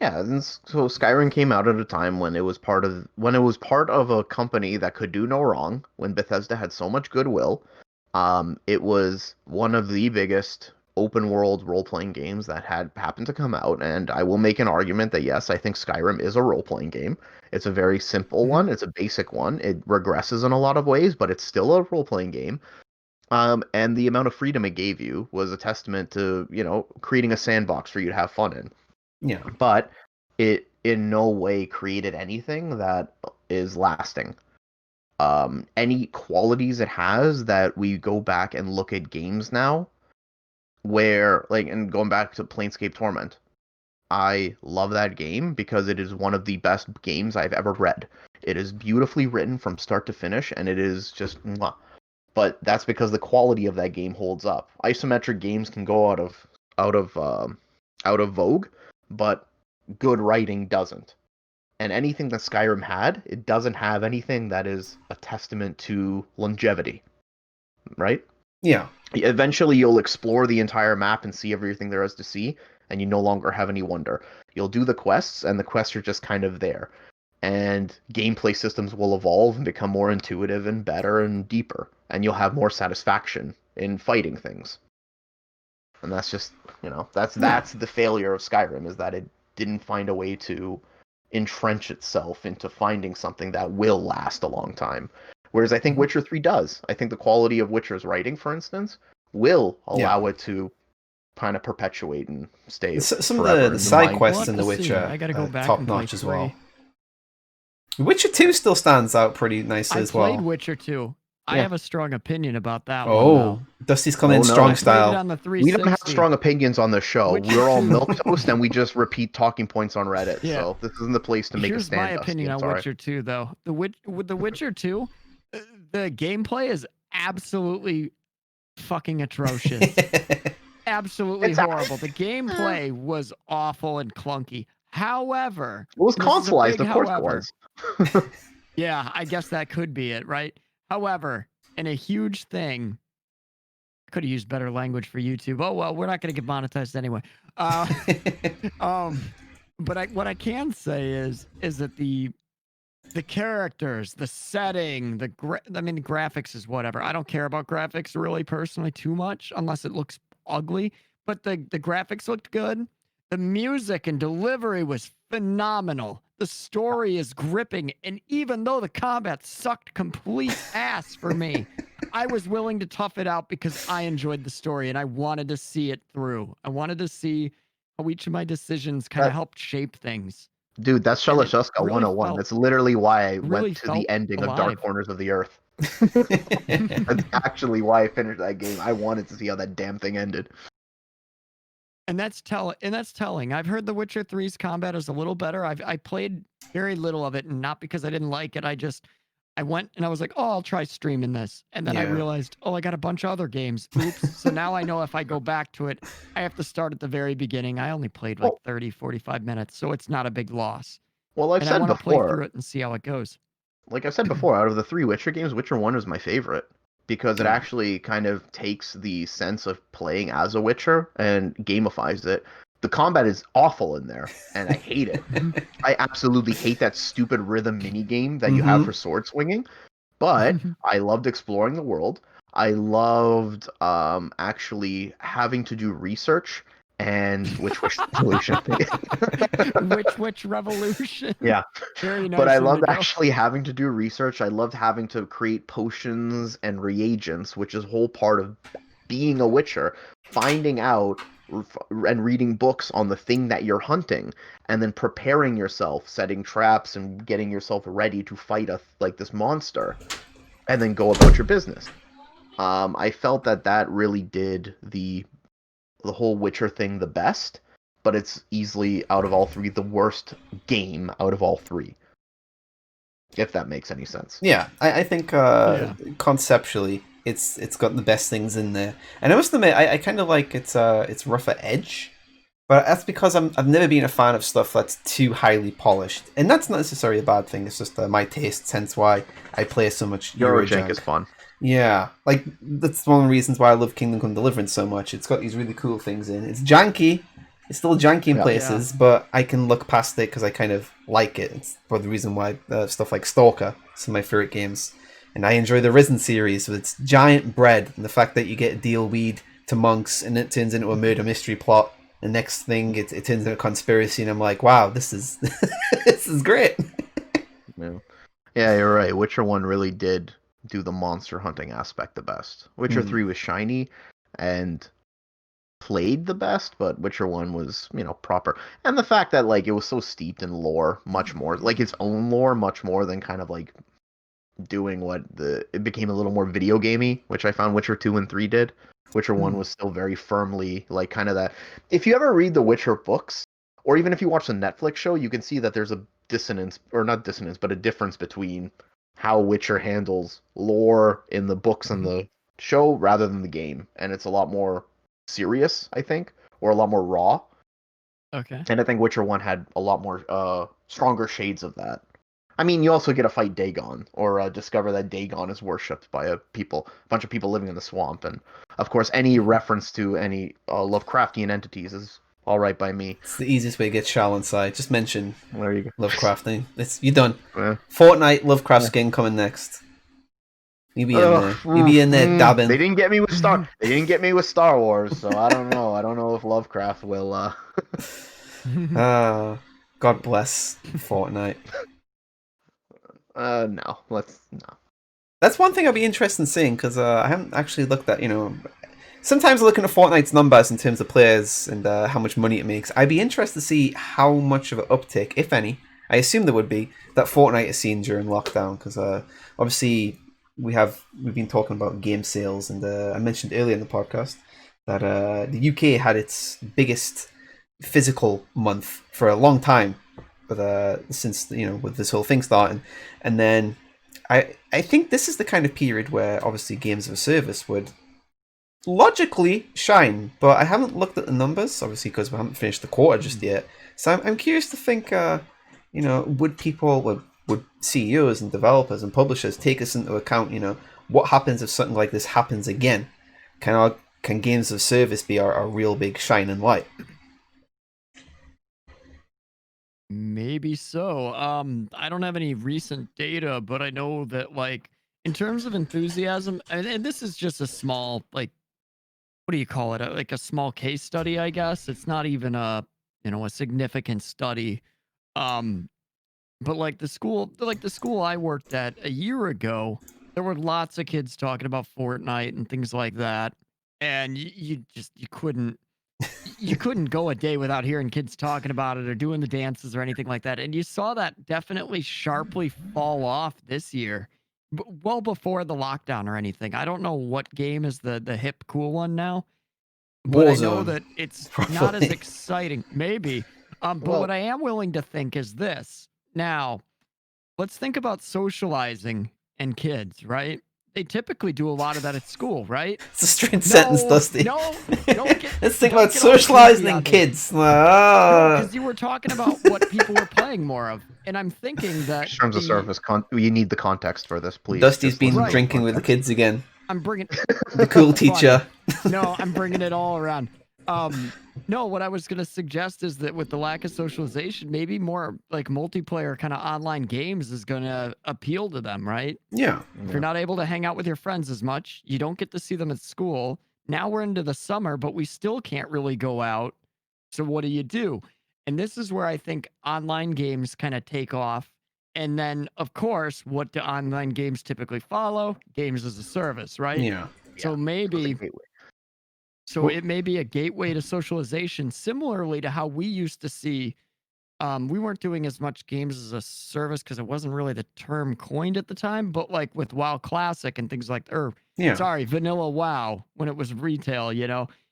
Yeah, and so Skyrim came out at a time when it was part of a company that could do no wrong, when Bethesda had so much goodwill. It was one of the biggest open world role playing games that had happened to come out, and I will make an argument that yes, I think Skyrim is a role playing game. It's a very simple one, it's a basic one. It regresses in a lot of ways, but it's still a role playing game. And the amount of freedom it gave you was a testament to, creating a sandbox for you to have fun in. Yeah, But it in no way created anything that is lasting. Any qualities it has that we go back and look at games now, where and going back to Planescape Torment, I love that game because it is one of the best games I've ever read. It is beautifully written from start to finish, and it is just mwah. But that's because the quality of that game holds up. Isometric games can go out of vogue, but good writing doesn't. And anything that Skyrim had, it doesn't have anything that is a testament to longevity, right? yeah, Eventually, you'll explore the entire map and see everything there is to see, and you no longer have any wonder. You'll do the quests, and the quests are just kind of there. And gameplay systems will evolve and become more intuitive and better and deeper, and you'll have more satisfaction in fighting things. And that's just, that's the failure of Skyrim, is that it didn't find a way to entrench itself into finding something that will last a long time. Whereas I think Witcher 3 does. I think the quality of Witcher's writing, for instance, will allow it to kind of perpetuate and stay some forever of in the the side mind. quests We'll in have The to see. Witcher I gotta go back top and play notch as well. 3. Witcher 2 still stands out pretty nicely I as well. played Witcher 2. I Yeah. have a strong opinion about that one, Oh, though. Dusty's coming in Oh, no. strong I played it style. on the We don't have 360. strong opinions on this show. Witcher We're all 2. milquetoast, and we just repeat talking points on Reddit. Yeah. So this isn't the place to make a Here's my stand. opinion on sorry. Witcher 2, though. With The Witcher 2, the gameplay is absolutely fucking atrocious. Absolutely It's horrible. The gameplay was awful and clunky. However, It was and this is a consoleized, big of course however. it was. Yeah, I guess that could be it, right? However, and a huge thing, I could have used better language for YouTube. Oh well, we're not going to get monetized anyway. But what I can say is that the characters, the setting, the graphics is whatever. I don't care about graphics really personally too much unless it looks ugly. But the graphics looked good. The music and delivery was phenomenal. The story is gripping, and even though the combat sucked complete ass for me, I was willing to tough it out because I enjoyed the story and I wanted to see it through. I wanted to see how each of my decisions kind of helped shape things. Dude, that's And it Shalashuska really 101. felt- That's literally why I really went to felt the ending of alive. Dark Corners of the Earth. That's actually why I finished that game. I wanted to see how that damn thing ended. And that's telling. I've heard The Witcher 3's combat is a little better. I played very little of it, and not because I didn't like it. I went and I was like, oh, I'll try streaming this. And then I Yeah. realized, oh, I got a bunch of other games. Oops. So now I know if I go back to it, I have to start at the very beginning. I only played like 30, 45 minutes, so it's not a big loss. Well, I've And I said want to play before, through it and see how it goes. like I said before, out of the 3 Witcher games, Witcher 1 was my favorite. because it Yeah. actually kind of takes the sense of playing as a Witcher and gamifies it. The combat is awful in there, and I hate it. I absolutely hate that stupid rhythm mini game that you have Mm-hmm. for sword swinging. But I loved exploring the world. I loved actually having to do research and which revolution. Which revolution? Yeah. Very But nice I one to loved go. actually having to do research. I loved having to create potions and reagents, which is a whole part of being a witcher, finding out and reading books on the thing that you're hunting, and then preparing yourself, setting traps and getting yourself ready to fight like this monster, and then go about your business. I felt that that really did the whole Witcher thing the best, but it's easily out of all three the worst game out of all three, if that makes any sense. Yeah, I think Yeah. conceptually it's got the best things in there, and I must admit I kind of like its rougher edge, but that's because I've never been a fan of stuff that's too highly polished, and that's not necessarily a bad thing. It's just my tastes, hence why I play so much Eurojank is Eurojank. fun. Yeah, like that's one of the reasons why I love Kingdom Come Deliverance so much. It's got these really cool things in. It's janky. It's still janky in Yeah. places, but I can look past it because I kind of like it. It's for the reason why stuff like Stalker, some of my favorite games, and I enjoy the Risen series with its giant bread and the fact that you get to deal weed to monks and it turns into a murder mystery plot. The next thing it turns into a conspiracy, and I'm like, wow, this is this is great. Yeah. Yeah, you're right. Witcher 1 really did do the monster hunting aspect the best. Witcher Mm. 3 was shiny and played the best, but Witcher 1 was, proper. And the fact that like it was so steeped in lore, much more like its own lore, much more than kind of like doing what it became a little more video gamey, which I found Witcher 2 and 3 did. Witcher 1 was still very firmly like kind of that. If you ever read the Witcher books, or even if you watch the Netflix show, you can see that there's a dissonance, or not dissonance, but a difference between how Witcher handles lore in the books and the show rather than the game. And it's a lot more serious, I think, or a lot more raw. Okay. And I think Witcher 1 had a lot more stronger shades of that. I mean, you also get to fight Dagon, or discover that Dagon is worshipped by a bunch of people living in the swamp, and of course, any reference to any Lovecraftian entities is all right by me. It's the easiest way to get Shal inside. Just mention There you go. Lovecrafting. You're done. Yeah. Fortnite Lovecraft skin coming next. You be in there. You be in there dabbing. They didn't get me with Star. They didn't get me with Star Wars, so I don't know. I don't know if Lovecraft will. God bless Fortnite. No. No. That's one thing I'd be interested in seeing because I haven't actually looked at. Sometimes looking at Fortnite's numbers in terms of players and how much money it makes. I'd be interested to see how much of an uptick, if any. I assume there would be that Fortnite has seen during lockdown because obviously we've been talking about game sales, and I mentioned earlier in the podcast that the UK had its biggest physical month for a long time, but since with this whole thing starting, and then I think this is the kind of period where obviously games of a service would logically shine, but I haven't looked at the numbers obviously because we haven't finished the quarter just yet. So I'm curious to think, would CEOs and developers and publishers take this into account? What happens if something like this happens again? Can games of service be our real big shining light? Maybe so. I don't have any recent data, but I know that like in terms of enthusiasm, and this is just a small like what do you call it? Like a small case study, I guess. It's not even a significant study. Um, but like the school I worked at a year ago, there were lots of kids talking about Fortnite and things like that, and you couldn't go a day without hearing kids talking about it or doing the dances or anything like that. And you saw that definitely sharply fall off this year, well before the lockdown or anything. I don't know what game is the hip cool one now, but I know Warzone, that it's not as probably. exciting. Maybe. But Well, what I am willing to think is this. Now, let's think about socializing and kids, right? They typically do a lot of that at school, right? It's a strange sentence, Dusty. No, Let's think don't about get all socializing creepy and on me. kids. No, because you were talking about what people were playing more of, and I'm thinking that terms of service, you need the context for this, please. Dusty's Just been listen to the drinking with the context. kids again. I'm bringing The cool funny. teacher. No, I'm bringing it all around. No, what I was gonna suggest is that with the lack of socialization, maybe more like multiplayer kind of online games is gonna appeal to them, right? Yeah. If you're not able to hang out with your friends as much, you don't get to see them at school. Now we're into the summer, but we still can't really go out. So what do? And this is where I think online games kind of take off. And then, of course, what do online games typically follow? Games as a service, right? Yeah. So Yeah. maybe Gateway. so Well- it may be a gateway to socialization, similarly to how we used to see. We weren't doing as much games as a service because it wasn't really the term coined at the time. But like with WoW Classic and things like, or Yeah. sorry, Vanilla WoW when it was retail,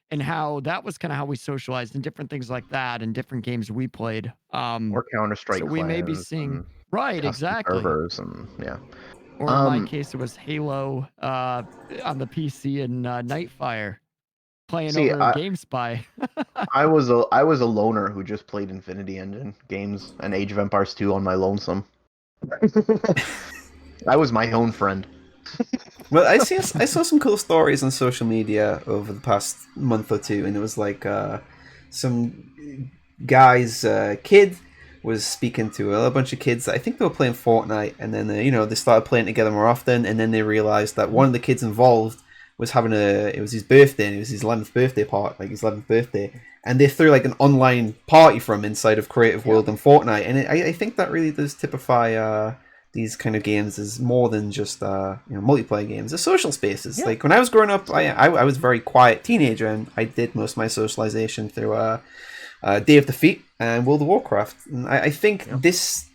and how that was kind of how we socialized and different things like that and different games we played. Or Counter-Strike So we may be clans seeing and right, custom exactly. servers and yeah. Or in my case, it was Halo on the PC and Nightfire playing See, over GameSpy. I was a loner who just played Infinity Engine games and Age of Empires 2 on my lonesome. I was my own friend. Well, I saw some cool stories on social media over the past month or two, and it was like some guy's kid was speaking to a bunch of kids. I think they were playing Fortnite, and then they started playing together more often, and then they realized that one of the kids involved was having it was his birthday, and it was his 11th birthday part, like his 11th birthday, and they threw like an online party from inside of Creative World and Fortnite, and I think that really does typify these kind of games as more than just multiplayer games. They're social spaces. Yeah. Like when I was growing up, I was a very quiet teenager, and I did most of my socialization through Day of Defeat and World of Warcraft. And I think this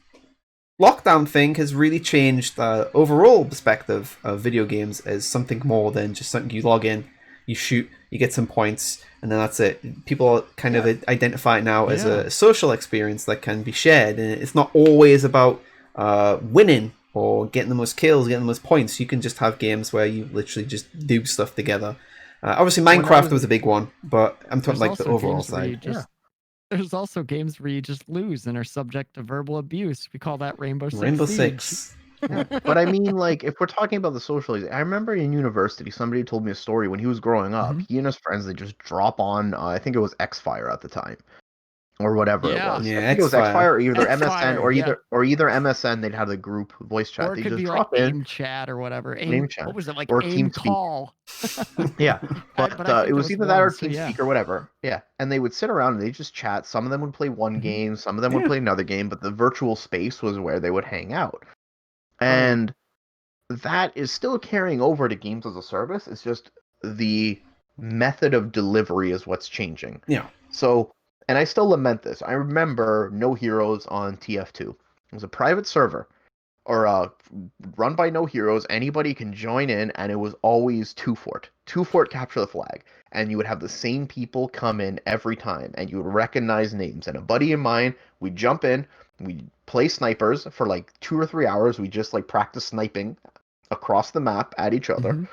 lockdown thing has really changed the overall perspective of video games as something more than just something you log in, you shoot, you get some points, and then that's it. People kind of identify it now as a social experience that can be shared, and it's not always about winning or getting the most kills, getting the most points. You can just have games where you literally just do stuff together. Obviously, Minecraft was a big one, but I'm talking like the overall side. There's also games where you just lose and are subject to verbal abuse. We call that Rainbow Six Rainbow Siege. Six. But I mean, like, if we're talking about the socializing, I remember in university, somebody told me a story when he was growing up. He and his friends, they just drop on, I think it was Xfire at the time, or whatever it was. Yeah, I think it was Xfire, or either Xfire, MSN, or either MSN. They'd have the group voice chat. Or it They could just be drop like in. AIM chat or whatever. AIM chat. What was it like? Or AIM TeamSpeak. call. Yeah, but I think it there was either that or one, so TeamSpeak or whatever. Yeah, and they would sit around and they just chat. Some of them would play one game, some of them would play another game, but the virtual space was where they would hang out. And that is still carrying over to games as a service. It's just the method of delivery is what's changing. Yeah. So, and I still lament this. I remember No Heroes on TF2. It was a private server, or run by No Heroes. Anybody can join in, and it was always two fort capture the flag, and you would have the same people come in every time, and you would recognize names. And a buddy of mine, we'd jump in, we'd play snipers for like 2 or 3 hours. We just like practice sniping across the map at each other.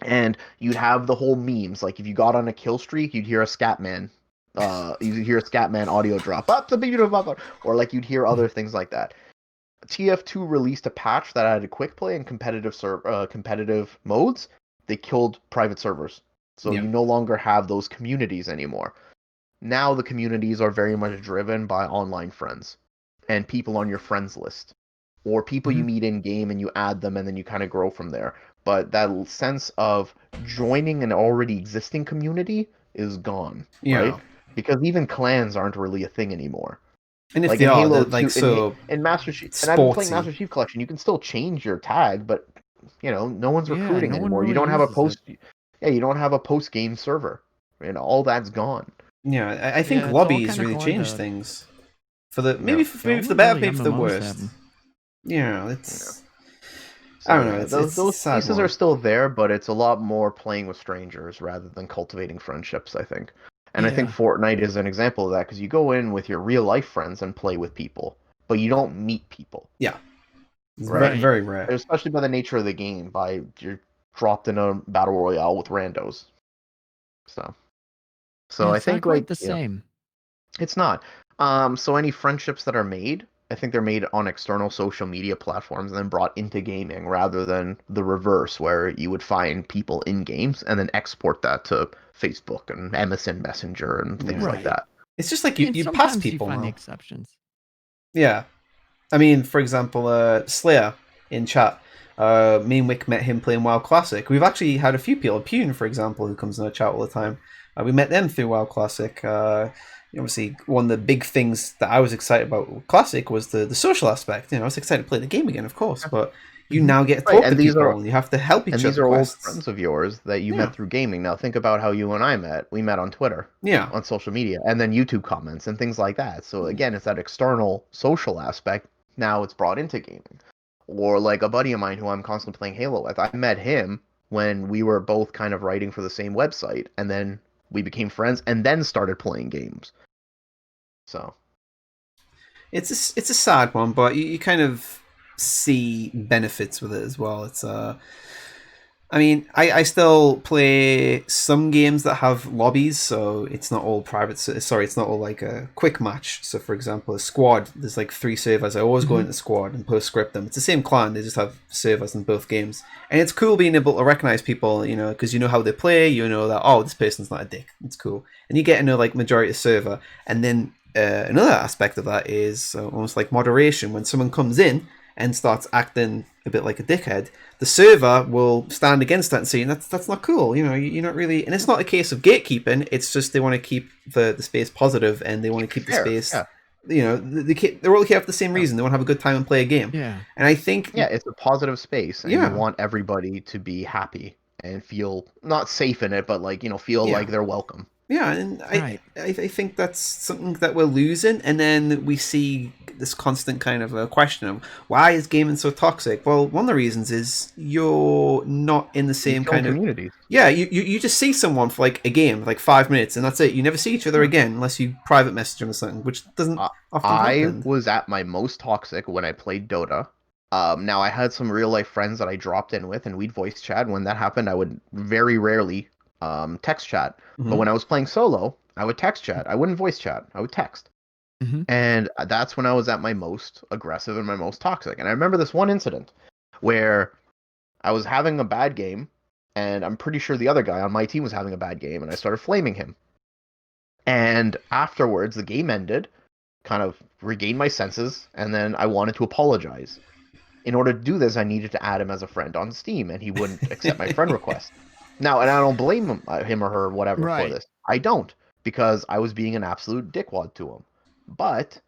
And you'd have the whole memes. Like if you got on a kill streak, you'd hear a Scatman. You'd hear a Scatman audio drop up the beautiful, or like you'd hear other things like that. TF2 released a patch that added quick play and competitive modes. They killed private servers, so you no longer have those communities anymore. Now the communities are very much driven by online friends and people on your friends list, or people you meet in game and you add them and then you kind of grow from there. But that sense of joining an already existing community is gone, right? Because even clans aren't really a thing anymore. And if like they in are, Halo like 2, so in Master Chief, sportsy. and I've been playing Master Chief Collection, you can still change your tag, but no one's recruiting anymore. Really you don't have a post. You don't have a post game server, and all that's gone. Yeah, I think lobbies really changed things for the maybe for the better, maybe for the worst. Yeah, it's. So, I don't know. Those pieces are still there, but it's a lot more playing with strangers rather than cultivating friendships, I think. And I think Fortnite is an example of that, because you go in with your real life friends and play with people, but you don't meet people. Yeah. It's right? very rare. Especially by the nature of the game, you're dropped in a battle royale with randos. So I think not quite the same. It's not. So any friendships that are made, I think they're made on external social media platforms and then brought into gaming rather than the reverse, where you would find people in games and then export that to Facebook and MSN Messenger and things Yeah. like that. It's just like And you pass sometimes you people find the now. exceptions. Yeah. I mean, for example, Slayer in chat. Me and Wick met him playing WoW Classic. We've actually had a few people, Pune, for example, who comes in our chat all the time. We met them through WoW Classic. Obviously, one of the big things that I was excited about Classic was the social aspect. I was excited to play the game again, of course, but you now get to Right, talk to people and you have to help each these other. are old Quests. friends of yours that you Yeah. met through gaming. Now think about how you and I met. We met on Twitter, Yeah. on social media, and then YouTube comments and things like that. So again, it's that external social aspect. Now it's brought into gaming. Or like a buddy of mine who I'm constantly playing Halo with. I met him when we were both kind of writing for the same website, and then we became friends, and then started playing games. So It's a sad one, but you kind of see benefits with it as well. I mean, I still play some games that have lobbies, so it's not all private. Sorry, it's not all like a quick match. So, for example, a squad, there's like 3 servers. I always go into squad and postscript them. It's the same clan, they just have servers in both games. And it's cool being able to recognize people, because you know how they play, you know that, oh, this person's not a dick. It's cool. And you get to know like majority of server. And then another aspect of that is almost like moderation. When someone comes in and starts acting a bit like a dickhead, the server will stand against that and say that's not cool. You're not really, and it's not a case of gatekeeping. It's just they want to keep the space positive and they want to keep the space. yeah. They're all here for the same reason. They want to have a good time and play a game. Yeah. And I think It's a positive space, and Yeah. you want everybody to be happy and feel not safe in it, but like feel Yeah. like they're welcome. Yeah, and Right. I think that's something that we're losing, and then we see this constant kind of question of why is gaming so toxic? Well, one of the reasons is you're not in the same kind of communities. Yeah, you just see someone for like a game, like 5 minutes, and that's it. You never see each other again unless you private message them or something, which doesn't often I happen. was at my most toxic when I played Dota. Now I had some real life friends that I dropped in with, and we'd voice chat. When that happened, I would very rarely text chat. But when I was playing solo, I would text chat. I wouldn't voice chat. I would text. And that's when I was at my most aggressive and my most toxic. And I remember this one incident where I was having a bad game, and I'm pretty sure the other guy on my team was having a bad game, and I started flaming him. And afterwards, the game ended, kind of regained my senses, and then I wanted to apologize. In order to do this, I needed to add him as a friend on Steam, and he wouldn't accept my friend request. Now, and I don't blame him or her, whatever, for this. I don't, because I was being an absolute dickwad to him. But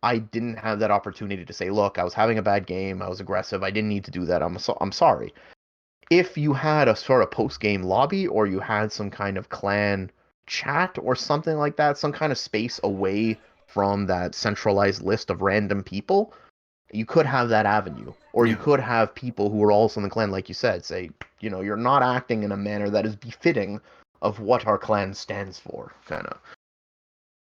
I didn't have that opportunity to say, look, I was having a bad game, I was aggressive, I didn't need to do that, I'm sorry. If you had a sort of post-game lobby, or you had some kind of clan chat or something like that, some kind of space away from that centralized list of random people, you could have that avenue. Or you could have people who are also in the clan, like you said, say, you're not acting in a manner that is befitting of what our clan stands for, kind of.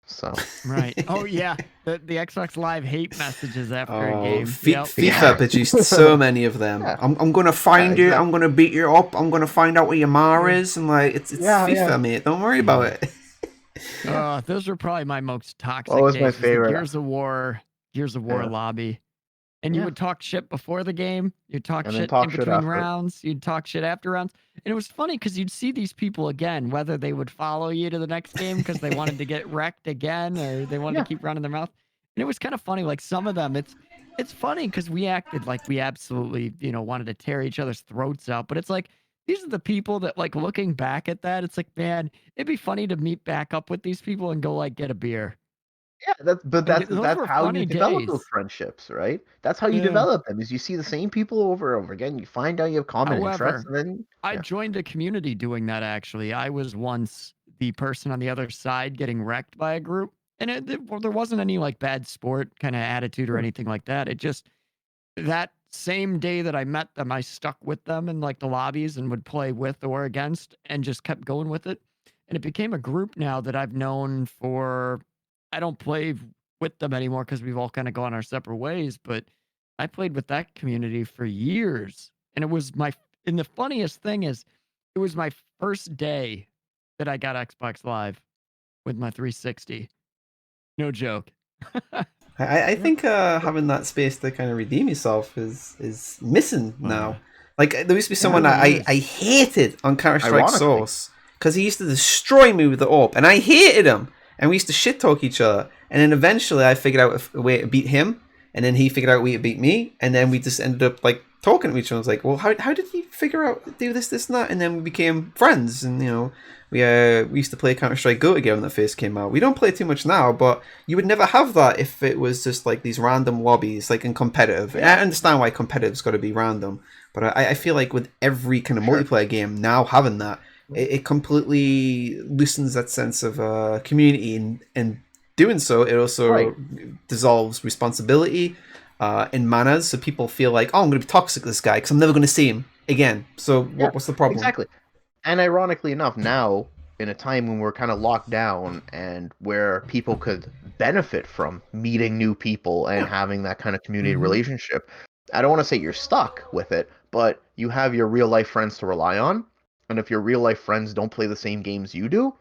So. Right. Oh yeah, the Xbox Live hate messages after a game. FIFA produced so many of them. Yeah. I'm gonna find you. exactly. I'm gonna beat you up. I'm gonna find out where your ma is, and like it's FIFA, mate. Don't worry about it. Those are probably my most toxic What was days. my Was the favorite? Gears of War Yeah. lobby. And you would talk shit before the game. You'd talk And then shit talk in shit between after. rounds. You'd talk shit after rounds. And it was funny because you'd see these people again, whether they would follow you to the next game because they wanted to get wrecked again or they wanted to keep running their mouth. And it was kind of funny. Like some of them, it's funny because we acted like we absolutely, wanted to tear each other's throats out. But it's like, these are the people that, like, looking back at that, it's like, man, it'd be funny to meet back up with these people and go, like, get a beer. Yeah, Those that's were how you funny develop those days. friendships, right? That's how you Yeah. develop them. Is you see the same people over and over again. You find out you have common However, interests, and then I joined a community doing that, actually. I was once the person on the other side getting wrecked by a group, and well, there wasn't any, like, bad sport kinda attitude or anything like that. It just that same day that I met them, I stuck with them in, like, the lobbies and would play with or against and just kept going with it, and it became a group now that I've known for I don't play with them anymore because 'cause we've all kinda gone our separate ways, but I played with that community for years, and it was my and the funniest thing is, it was my first day that I got Xbox Live with my 360. No joke. I think having that space to kind of redeem yourself is missing now. Like there used to be someone really I hated on Counter Strike Ironically. Source because he used to destroy me with the AWP, and I hated him. And we used to shit talk each other. And then eventually, I figured out a way to beat him, and then he figured out a way to beat me, and then we just ended up like talking to each other. I was like, well, how did he figure out to do this, and that? And then we became friends, and we used to play Counter Strike Go together when that first came out. We don't play too much now, but you would never have that if it was just like these random lobbies, like in competitive. And I understand why competitive's got to be random, but I feel like with every kind of multiplayer game now having that, it completely loosens that sense of community, and doing so, it also dissolves responsibility and manners. So people feel like, oh, I'm going to be toxic to this guy because I'm never going to see him again. So what's the problem? Exactly. And ironically enough, now in a time when we're kind of locked down and where people could benefit from meeting new people and having that kind of community relationship, I don't want to say you're stuck with it, but you have your real life friends to rely on. And if your real life friends don't play the same games you do,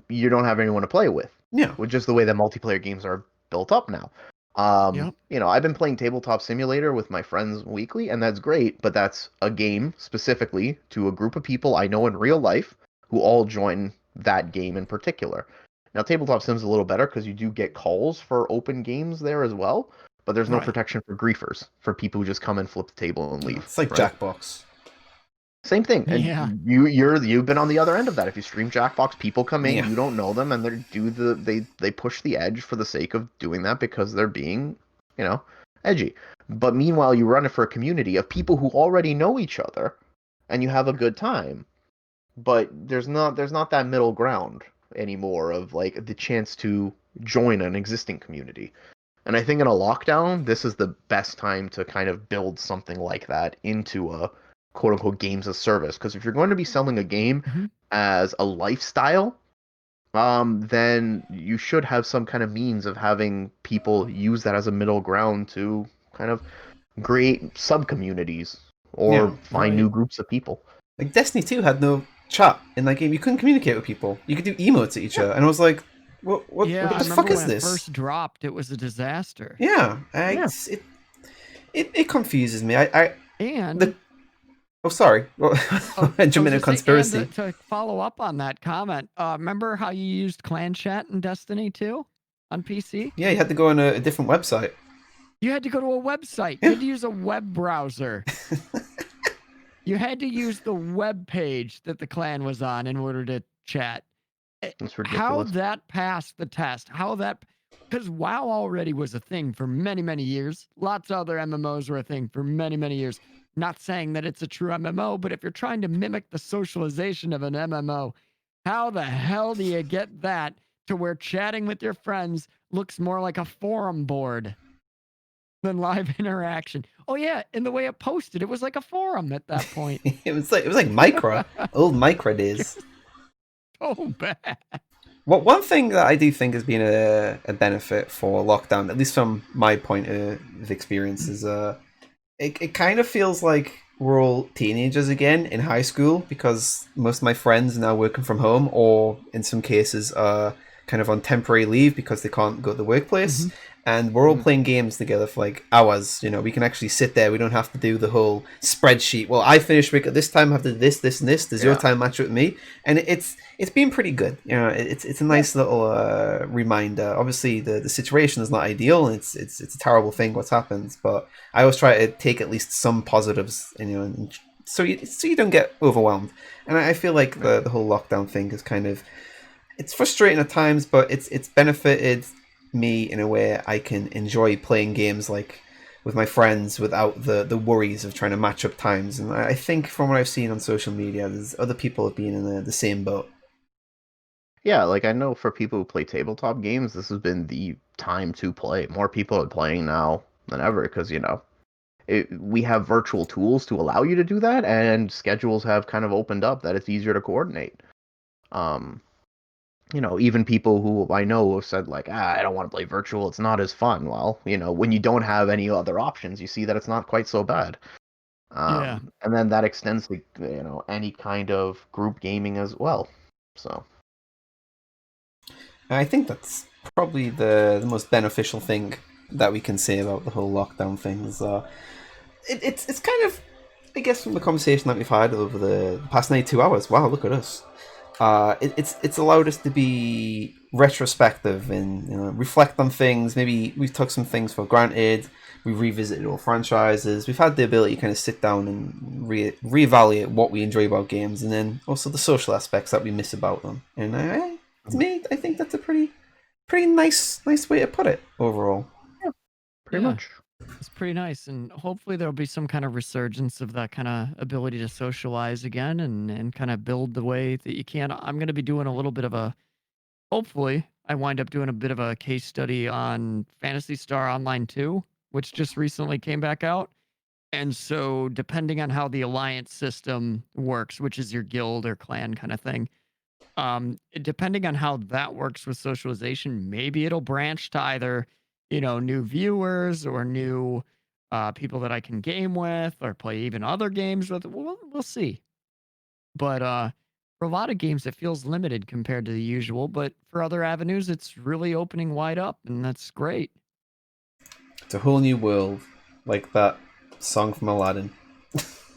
you don't have anyone to play with. Yeah. Which is the way that multiplayer games are built up now. I've been playing Tabletop Simulator with my friends weekly, and that's great, but that's a game specifically to a group of people I know in real life who all join that game in particular. Now, Tabletop Sim's a little better because you do get calls for open games there as well, but there's no protection for griefers, for people who just come and flip the table and leave. It's like Jackbox. Same thing, and you've been on the other end of that. If you stream Jackbox, people come in, you don't know them, and they push the edge for the sake of doing that because they're being, edgy. But meanwhile, you run it for a community of people who already know each other, and you have a good time. But there's not that middle ground anymore of like the chance to join an existing community. And I think in a lockdown, this is the best time to kind of build something like that into a quote unquote games as service. Because if you're going to be selling a game as a lifestyle, then you should have some kind of means of having people use that as a middle ground to kind of create sub communities or find new groups of people. Like Destiny 2 had no chat in that game. You couldn't communicate with people. You could do emotes at each other, and I was like, what the fuck is this? When it first dropped, it was a disaster. Yeah, it confuses me. Oh, sorry. Jump into conspiracy. To follow up on that comment, remember how you used clan chat in Destiny 2 on PC? Yeah, you had to go on a different website. You had to go to a website. You had to use a web browser. You had to use the web page that the clan was on in order to chat. That's ridiculous. How that passed the test? Because WoW already was a thing for many, many years. Lots of other MMOs were a thing for many, many years. Not saying that it's a true MMO, but if you're trying to mimic the socialization of an MMO, how the hell do you get that to where chatting with your friends looks more like a forum board than live interaction? Oh yeah, in the way it posted, it was like a forum at that point. it was like Micra, old Micra days. Oh bad. Well, one thing that I do think has been a benefit for lockdown, at least from my point of experience, is it kind of feels like we're all teenagers again in high school because most of my friends are now working from home, or in some cases are kind of on temporary leave because they can't go to the workplace. And we're all playing games together for like hours. We can actually sit there. We don't have to do the whole spreadsheet. Well, I finished work at this time after this, and this. Does your time match with me? And it's been pretty good. It's a nice little reminder. Obviously, the situation is not ideal. And it's a terrible thing what's happened. But I always try to take at least some positives. So you don't get overwhelmed. And I feel like the whole lockdown thing is kind of, it's frustrating at times, but it's benefited me in a way I can enjoy playing games like with my friends without the worries of trying to match up times. And I think from what I've seen on social media, there's other people have been in the same boat. Yeah, like I know for people who play tabletop games, this has been the time to play. More people are playing now than ever because, we have virtual tools to allow you to do that, and schedules have kind of opened up that it's easier to coordinate. Even people who I know have said like, I don't want to play virtual. It's not as fun. Well, when you don't have any other options, you see that it's not quite so bad. And then that extends to, any kind of group gaming as well. So I think that's probably the most beneficial thing that we can say about the whole lockdown thing is it's kind of, I guess, from the conversation that we've had over the past 92 hours. Wow, look at us. It's allowed us to be retrospective and reflect on things. Maybe we took some things for granted. We revisited all franchises. We've had the ability to kind of sit down and reevaluate what we enjoy about games, and then also the social aspects that we miss about them. And to me, I think that's a pretty nice way to put it overall. Pretty much. It's pretty nice, and hopefully there'll be some kind of resurgence of that kind of ability to socialize again and kind of build the way that you can. I'm going to be doing a little bit of a, hopefully, I wind up doing a bit of a case study on Phantasy Star Online 2, which just recently came back out. And so, depending on how the alliance system works, which is your guild or clan kind of thing, depending on how that works with socialization, maybe it'll branch to either, new viewers or new people that I can game with or play even other games with. We'll see. But for a lot of games, it feels limited compared to the usual. But for other avenues, it's really opening wide up, and that's great. It's a whole new world, like that song from Aladdin.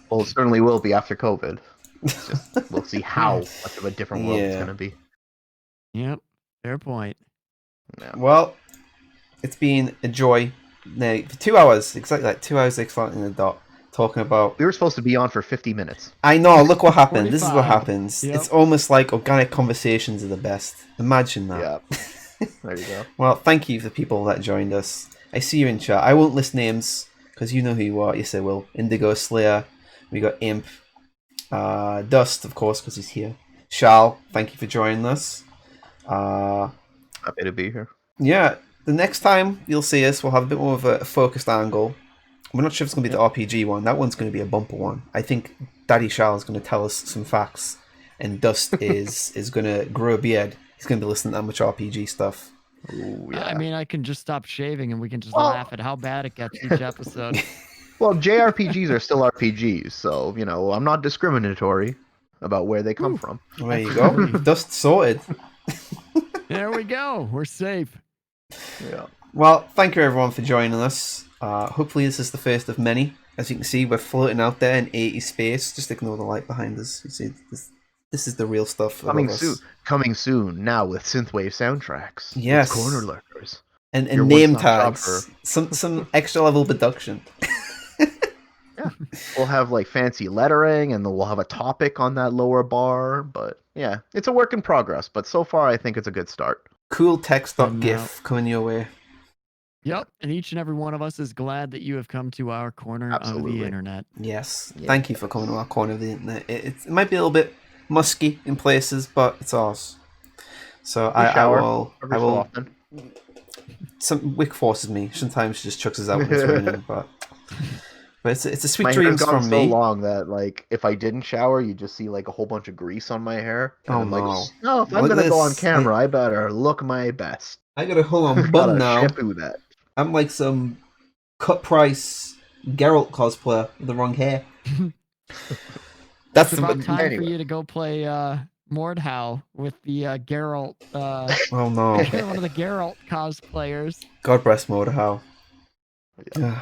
Well, it certainly will be after COVID. It's just, we'll see how much of a different world it's going to be. Yep, fair point. Yeah. Well, it's been a joy. Now, for 2 hours, exactly like 2 hours exactly in the dot, talking about. We were supposed to be on for 50 minutes. I know. Look what happened. This is what 45. happens. Yep. It's almost like organic conversations are the best. Imagine that. Yeah. There you go. Well, thank you for the people that joined us. I see you in chat. I won't list names because you know who you are. Yes, I will. Indigo Slayer. We got Imp. Dust, of course, because he's here. Shal, thank you for joining us. Happy to be here. Yeah, the next time you'll see us, we'll have a bit more of a focused angle. We're not sure if it's going to be the RPG one. That one's going to be a bumper one. I think Daddy Shal is going to tell us some facts, and Dust is going to grow a beard. He's going to be listening to that much RPG stuff. Ooh, yeah. I mean, I can just stop shaving and we can just laugh at how bad it gets each episode. Well, JRPGs are still RPGs, so, I'm not discriminatory about where they come from. There you go. Dust sorted. There we go. We're safe. Yeah. Well, thank you everyone for joining us. Hopefully this is the first of many. As you can see, we're floating out there in 80s space. Just ignore the light behind us. You see, this is the real stuff. Coming soon, now with synthwave soundtracks. Yes. It's Corner Lurkers. And Your name one-stop tags. Some extra level production. Yeah. We'll have like fancy lettering, and then we'll have a topic on that lower bar. But yeah, it's a work in progress. But so far, I think it's a good start. Cool text.gif coming your way. Yep, and each and every one of us is glad that you have come to our corner of the internet. Yes, thank you for coming to our corner of the internet. It might be a little bit musky in places, but it's ours. So I will. Often. Some Wick forces me. Sometimes she just chucks us out when it's raining, but it's a sweet my dreams hair's gone from so me. long that like if I didn't shower, you just see like a whole bunch of grease on my hair. And Oh I'm no! like, no, if I'm gonna go on camera, I better look my best. I got a whole on bun now. Shampoo that. I'm like some cut price Geralt cosplayer with the wrong hair. That's about time for you to go play Mordhau with the Geralt. Oh no! One of the Geralt cosplayers. God bless Mordhau. Yeah.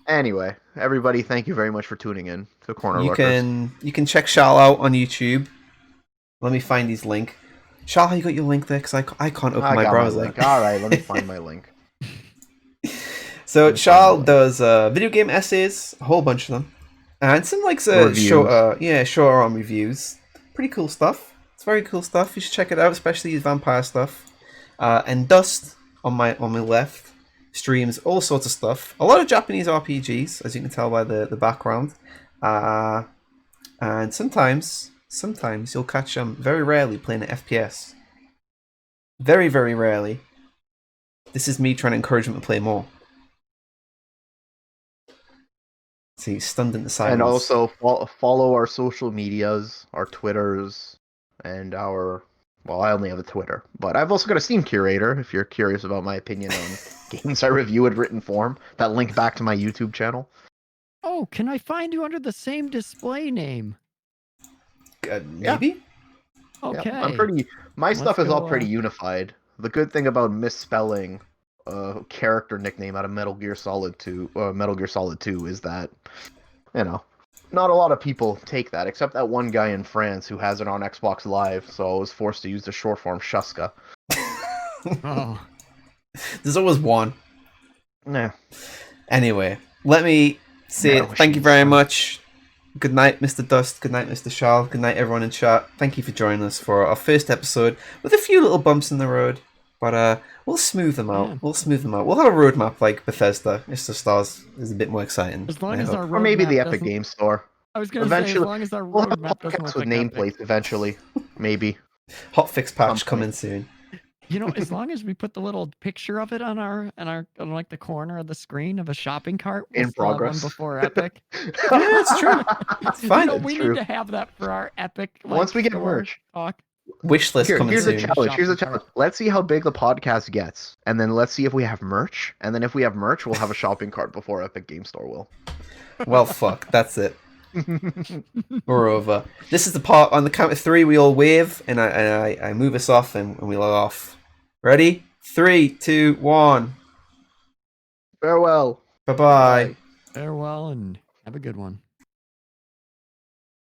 Anyway, everybody, thank you very much for tuning in to Corner Lurkers. You can check Shal out on YouTube. Let me find his link. Shal, how you got your link there? Because I can't open my browser. All right, let me find my link. So Shal does video game essays, a whole bunch of them, and some like shorter on reviews. Pretty cool stuff. It's very cool stuff. You should check it out, especially his vampire stuff. And Dust on my left streams all sorts of stuff. A lot of Japanese RPGs, as you can tell by the background. And sometimes you'll catch him very rarely playing an FPS. Very, very rarely. This is me trying to encourage him to play more. So he's stunned into silence. And also follow our social medias, our Twitters, and our... Well, I only have a Twitter, but I've also got a Steam Curator, if you're curious about my opinion on games I review in written form. That link back to my YouTube channel. Oh, can I find you under the same display name? Maybe? Okay. Yeah, my stuff is all pretty unified. the good thing about misspelling a character nickname out of Metal Gear Solid 2, Metal Gear Solid 2 is that, not a lot of people take that, except that one guy in France who has it on Xbox Live, so I was forced to use the short form Shuska. Oh, There's always one. Nah. Anyway, let me say Metal thank you Machine very Sun. much. Good night, Mr. Dust. Good night, Mr. Shal. Good night, everyone in chat. Thank you for joining us for our first episode with a few little bumps in the road, but we'll smooth them out. Yeah. We'll smooth them out. We'll have a roadmap like Bethesda. It's the stars is a bit more exciting. as long I as hope. our Or maybe roadmap the Epic doesn't. Game Store. I was gonna say, as Eventually, long as our we'll have a roadmap doesn't podcast look with like Epic. nameplates eventually. Maybe. Hotfix patch Some coming point. soon. You know, as long as we put the little picture of it on on like the corner of the screen of a shopping cart, we'll In still have one progress. before Epic. Yeah, it's true. It's You fine. know, It's we true. need to have that for our Epic. Like, Once we get store merch. talk. Wish list coming Here's a soon. challenge. Here's a Shopping challenge. cart. Let's see how big the podcast gets, and then let's see if we have merch. And then if we have merch, we'll have a shopping cart before Epic Game Store will. Well, fuck. That's it. We're over. This is the part on the count of three. We all wave, and I move us off, and we log off. Ready? 3, 2, 1. Farewell. Bye bye. Farewell and have a good one.